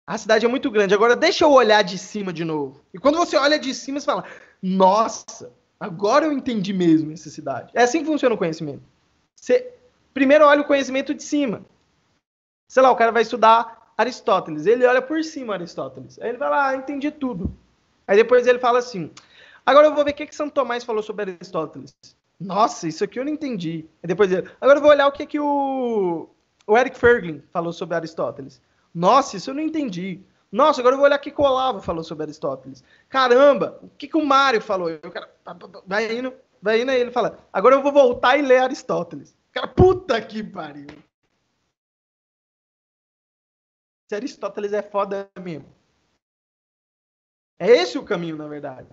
A cidade é muito grande, agora deixa eu olhar de cima de novo. E quando você olha de cima, você fala, nossa, agora eu entendi mesmo essa cidade. É assim que funciona o conhecimento. Você primeiro olha o conhecimento de cima. Sei lá, o cara vai estudar Aristóteles. Ele olha por cima Aristóteles. Aí ele vai lá, entendi tudo. Aí depois ele fala assim, agora eu vou ver o que Santo Tomás falou sobre Aristóteles. Nossa, isso aqui eu não entendi. Aí depois ele, agora eu vou olhar o que o Eric Ferglin falou sobre Aristóteles. Nossa, isso eu não entendi. Nossa, agora eu vou olhar o que o Olavo falou sobre Aristóteles. Caramba, o que o Mário falou? O cara vai indo, aí ele fala, agora eu vou voltar e ler Aristóteles. Cara, puta que pariu. Se Aristóteles é foda mesmo. É esse o caminho, na verdade.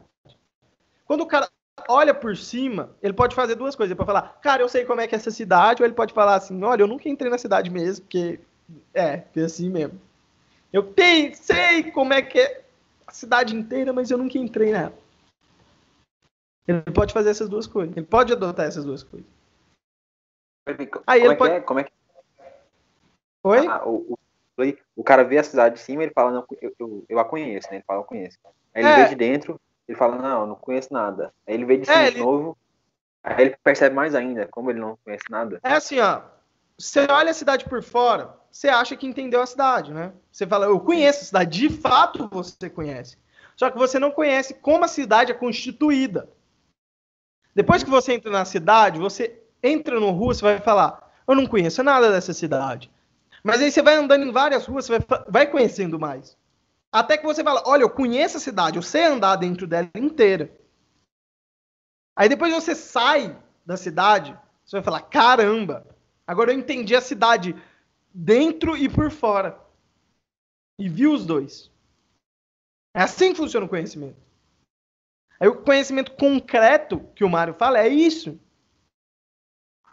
Quando o cara olha por cima, ele pode fazer duas coisas. Ele pode falar, cara, eu sei como é que é essa cidade, ou ele pode falar assim, olha, eu nunca entrei na cidade mesmo, porque é assim mesmo. Eu sei como é que é a cidade inteira, mas eu nunca entrei nela. Ele pode fazer essas duas coisas. Ele pode adotar essas duas coisas. Como é que... Oi? O cara vê a cidade de cima, ele fala, não, eu a conheço, né? Ele fala, eu conheço. Aí ele vê de dentro, ele fala, não conheço nada. Aí ele vê de cima de novo, aí ele percebe mais ainda, como ele não conhece nada. É assim, ó. Você olha a cidade por fora, você acha que entendeu a cidade, né? Você fala, eu conheço a cidade. De fato, você conhece. Só que você não conhece como a cidade é constituída. Depois que você entra na cidade, você entra numa rua, você vai falar, eu não conheço nada dessa cidade. Mas aí você vai andando em várias ruas, você vai conhecendo mais. Até que você fala, olha, eu conheço a cidade, eu sei andar dentro dela inteira. Aí depois você sai da cidade, você vai falar, caramba, agora eu entendi a cidade dentro e por fora. E vi os dois. É assim que funciona o conhecimento. Aí o conhecimento concreto que o Mário fala é isso.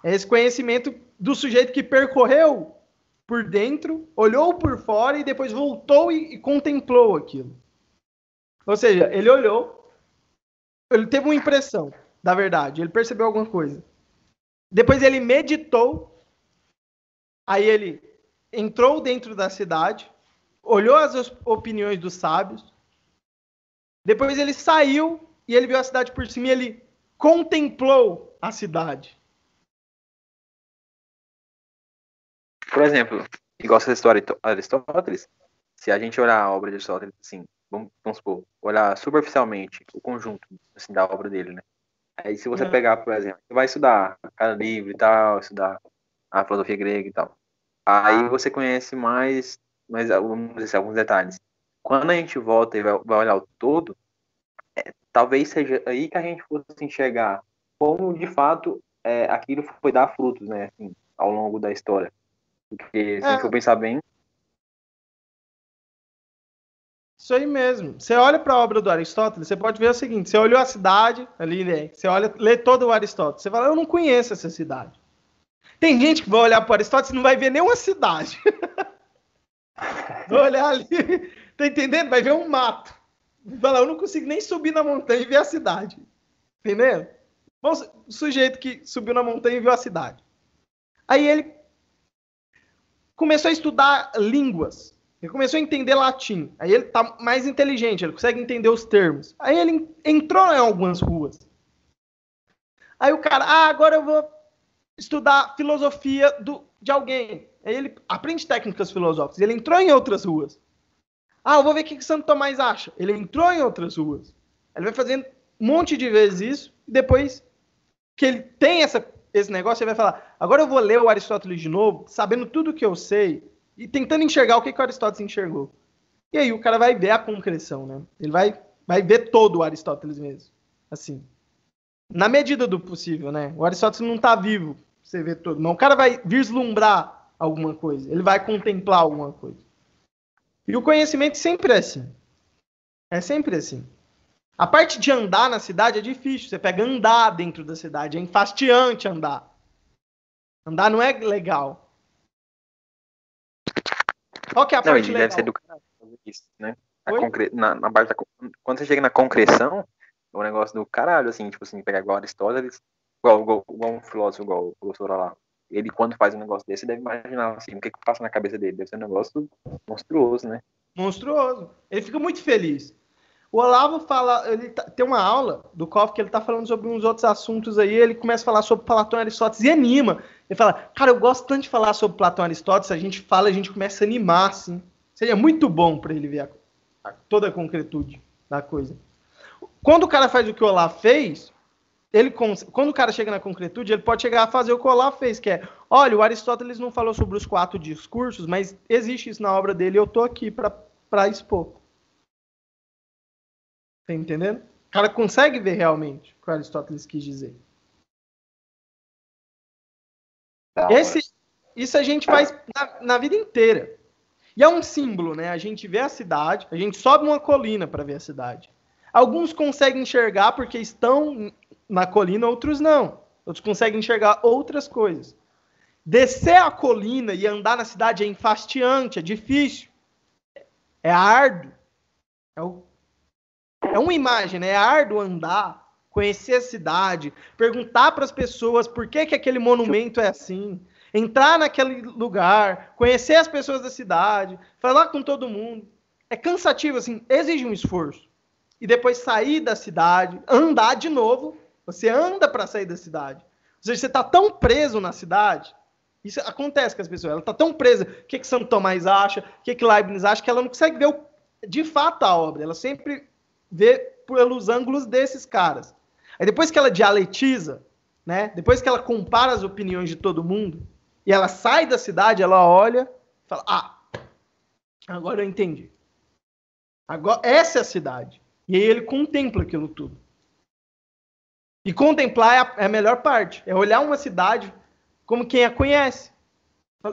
É esse conhecimento do sujeito que percorreu por dentro, olhou por fora e depois voltou e contemplou aquilo. Ou seja, ele olhou, ele teve uma impressão da verdade, ele percebeu alguma coisa. Depois ele meditou, aí ele entrou dentro da cidade, olhou as opiniões dos sábios, depois ele saiu e ele viu a cidade por cima e ele contemplou a cidade. Por exemplo, igual essa história de Aristóteles, se a gente olhar a obra de Aristóteles, assim, vamos supor, olhar superficialmente o conjunto assim, da obra dele, né? Aí se você pegar, por exemplo, você vai estudar cada livro e tal, estudar a filosofia grega e tal. Aí você conhece mais vamos dizer assim, alguns detalhes. Quando a gente volta e vai olhar o todo, talvez seja aí que a gente fosse enxergar como, de fato, aquilo foi dar frutos, né, assim, ao longo da história. Porque, se a gente for pensar bem... Isso aí mesmo. Você olha para a obra do Aristóteles, você pode ver o seguinte, você olhou a cidade ali, né? Você lê todo o Aristóteles, você fala, eu não conheço essa cidade. Tem gente que vai olhar para o Aristóteles e não vai ver nenhuma cidade. Vai olhar ali, tá entendendo? Vai ver um mato. Vai falar, eu não consigo nem subir na montanha e ver a cidade. Entendendo? Bom, o sujeito que subiu na montanha e viu a cidade. Aí ele começou a estudar línguas. Ele começou a entender latim. Aí ele tá mais inteligente, ele consegue entender os termos. Aí ele entrou em algumas ruas. Aí o cara, agora eu vou estudar filosofia de alguém. Aí ele aprende técnicas filosóficas. Ele entrou em outras ruas. Eu vou ver o que Santo Tomás acha. Ele entrou em outras ruas. Ele vai fazendo um monte de vezes isso. E depois que ele tem esse negócio, ele vai falar, agora eu vou ler o Aristóteles de novo, sabendo tudo que eu sei, e tentando enxergar o que o Aristóteles enxergou. E aí o cara vai ver a concreção, né? Ele vai ver todo o Aristóteles mesmo. Assim. Na medida do possível, né? O Aristóteles não está vivo, você vê todo. Mas o cara vai vislumbrar alguma coisa. Ele vai contemplar alguma coisa. E o conhecimento sempre é assim. É sempre assim. A parte de andar na cidade é difícil. Você pega andar dentro da cidade. É enfastiante andar. Andar não é legal. Qual que é a parte legal? Deve ser do caralho isso, né? Na parte quando você chega na concreção, é um negócio do caralho, assim, tipo assim, pegar igual Aristóteles, igual um filósofo, igual o professor lá. Ele, quando faz um negócio desse, deve imaginar, assim, o que passa na cabeça dele. Deve ser um negócio monstruoso, né? Monstruoso. Ele fica muito feliz. O Olavo fala, tem uma aula do Koff que ele tá falando sobre uns outros assuntos aí, ele começa a falar sobre Platão e Aristóteles e anima. Ele fala, cara, eu gosto tanto de falar sobre Platão e Aristóteles, a gente começa a animar, assim. Seria muito bom para ele ver toda a concretude da coisa. Quando o cara faz o que o Olavo fez, quando o cara chega na concretude, ele pode chegar a fazer o que o Olavo fez, que é, olha, o Aristóteles não falou sobre os 4 discursos, mas existe isso na obra dele e eu tô aqui para expor. Tá entendendo? O cara consegue ver realmente o que o Aristóteles quis dizer. Isso a gente faz na vida inteira. E é um símbolo, né? A gente vê a cidade, a gente sobe uma colina para ver a cidade. Alguns conseguem enxergar porque estão na colina, outros não. Outros conseguem enxergar outras coisas. Descer a colina e andar na cidade é enfastiante, é difícil. É árduo. É uma imagem, né? É árduo andar, conhecer a cidade, perguntar para as pessoas por que aquele monumento é assim, entrar naquele lugar, conhecer as pessoas da cidade, falar com todo mundo. É cansativo, assim, exige um esforço. E depois sair da cidade, andar de novo, você anda para sair da cidade. Ou seja, você está tão preso na cidade, isso acontece com as pessoas, ela está tão presa, o que Santo Tomás acha, o que Leibniz acha, que ela não consegue ver de fato a obra, ela sempre vê pelos ângulos desses caras. Aí depois que ela dialetiza, né, depois que ela compara as opiniões de todo mundo, e ela sai da cidade, ela olha e fala, agora eu entendi. Agora, essa é a cidade. E aí ele contempla aquilo tudo. E contemplar é a melhor parte. É olhar uma cidade como quem a conhece.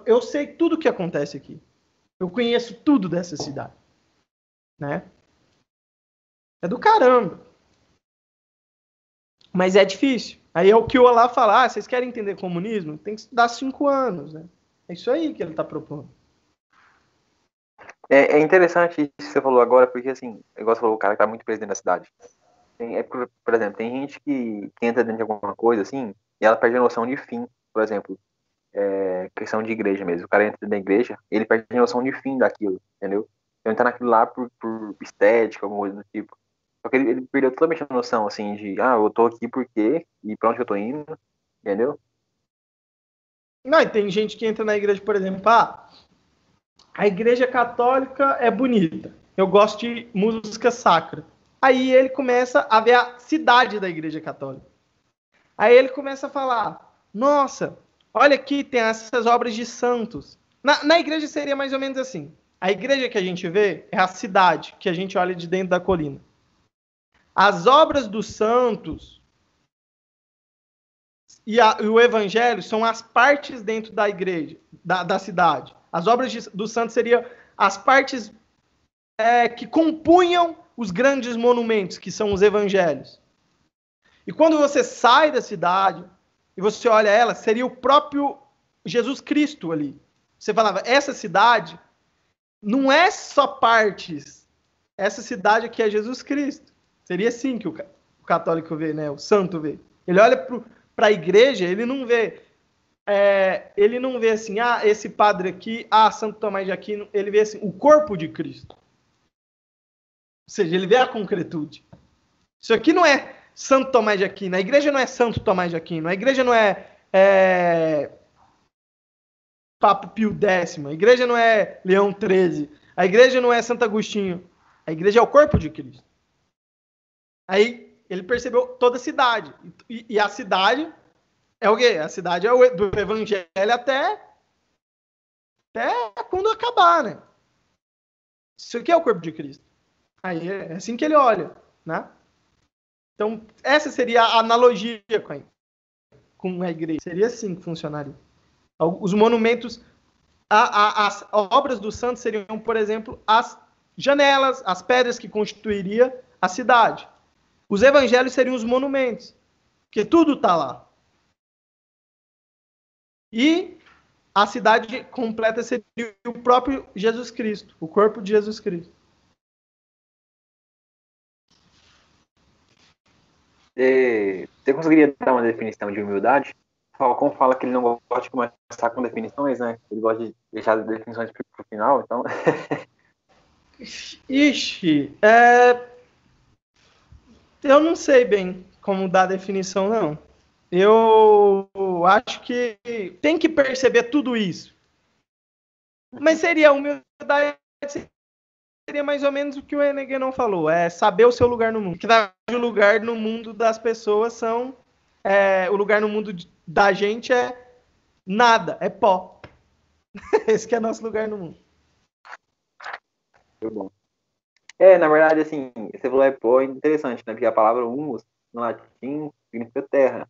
Eu sei tudo o que acontece aqui. Eu conheço tudo dessa cidade. Né? É do caramba. Mas é difícil. Aí é o que o Olavo fala, vocês querem entender comunismo? Tem que estudar 5 anos. Né? É isso aí que ele está propondo. É interessante isso que você falou agora, porque, assim, igual você falou, o cara que tá muito preso dentro da cidade. Por exemplo, tem gente que entra dentro de alguma coisa, assim, e ela perde a noção de fim. Por exemplo, questão de igreja mesmo. O cara entra dentro da igreja, ele perde a noção de fim daquilo, entendeu? Então ele tá naquilo lá por estética, alguma coisa do tipo. Só que ele perdeu totalmente a noção, assim, de, eu tô aqui por quê? E pra onde eu tô indo, entendeu? Não, e tem gente que entra na igreja, por exemplo, a igreja católica é bonita. Eu gosto de música sacra. Aí ele começa a ver a cidade da igreja católica. Aí ele começa a falar, nossa, olha aqui, tem essas obras de santos. Na igreja seria mais ou menos assim. A igreja que a gente vê é a cidade que a gente olha de dentro da colina. As obras dos santos e o evangelho são as partes dentro da igreja, da cidade. As obras dos santos seriam as partes que compunham os grandes monumentos, que são os evangelhos. E quando você sai da cidade e você olha ela, seria o próprio Jesus Cristo ali. Você falava, essa cidade não é só partes. Essa cidade aqui é Jesus Cristo. Seria assim que o católico vê, né? O santo vê. Ele olha para a igreja, ele não vê assim, esse padre aqui, Santo Tomás de Aquino, ele vê assim, o corpo de Cristo. Ou seja, ele vê a concretude. Isso aqui não é Santo Tomás de Aquino, a igreja não é Santo Tomás de Aquino, a igreja não é Papa Pio X, a igreja não é Leão XIII, a igreja não é Santo Agostinho, a igreja é o corpo de Cristo. Aí ele percebeu toda a cidade, e a cidade é o quê? A cidade é do evangelho até quando acabar, né? Isso aqui é o corpo de Cristo. Aí é assim que ele olha, né? Então, essa seria a analogia com a igreja. Seria assim que funcionaria. Os monumentos, as obras dos santos seriam, por exemplo, as janelas, as pedras que constituiria a cidade. Os evangelhos seriam os monumentos, porque tudo está lá. E a cidade completa seria o próprio Jesus Cristo, o corpo de Jesus Cristo. Você conseguiria dar uma definição de humildade? Falcão fala que ele não gosta de começar com definições, né? Ele gosta de deixar as definições para o final, então... Ixi, eu não sei bem como dar definição, não. Eu acho que tem que perceber tudo isso. Mas seria humildade, seria mais ou menos o que o Hennegan não falou, saber o seu lugar no mundo. Que o lugar no mundo das pessoas são... o lugar no mundo da gente é nada, é pó. Esse que é nosso lugar no mundo. Muito bom. Na verdade, assim, você falou pó, é interessante, né? Porque a palavra humus, no latim, significa terra.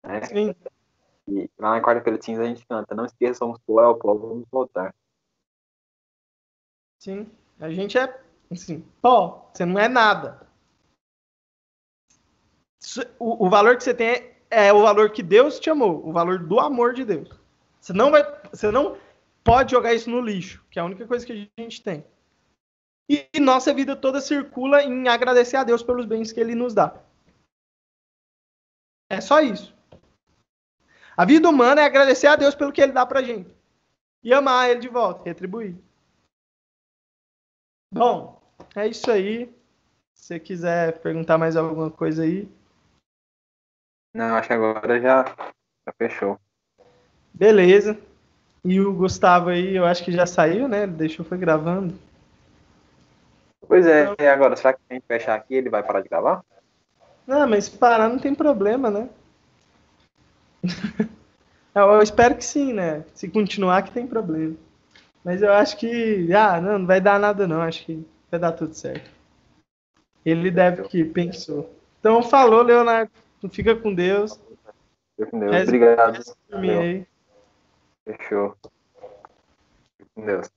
Né? Sim. E lá na quarta-feira de cinza a gente canta, não esqueça, somos pó, é o pó, vamos voltar. Sim, a gente é, assim, pó, você não é nada. O valor que você tem é o valor que Deus te amou, o valor do amor de Deus. Você não pode jogar isso no lixo, que é a única coisa que a gente tem. E nossa vida toda circula em agradecer a Deus pelos bens que Ele nos dá. É só isso. A vida humana é agradecer a Deus pelo que Ele dá pra gente. E amar Ele de volta, retribuir. Bom, é isso aí. Se você quiser perguntar mais alguma coisa aí. Não, acho que agora já fechou. Beleza. E o Gustavo aí, eu acho que já saiu, né? Ele deixou, foi gravando. Pois é, e agora, será que a gente fechar aqui ele vai parar de gravar? Não, mas se parar não tem problema, né? Eu espero que sim, né? Se continuar que tem problema. Mas eu acho que, não vai dar nada não, acho que vai dar tudo certo. Ele deve que pensou. Então, falou, Leonardo. Fica com Deus. Fica com Deus. Obrigado. Aí. Fechou. Fica com Deus.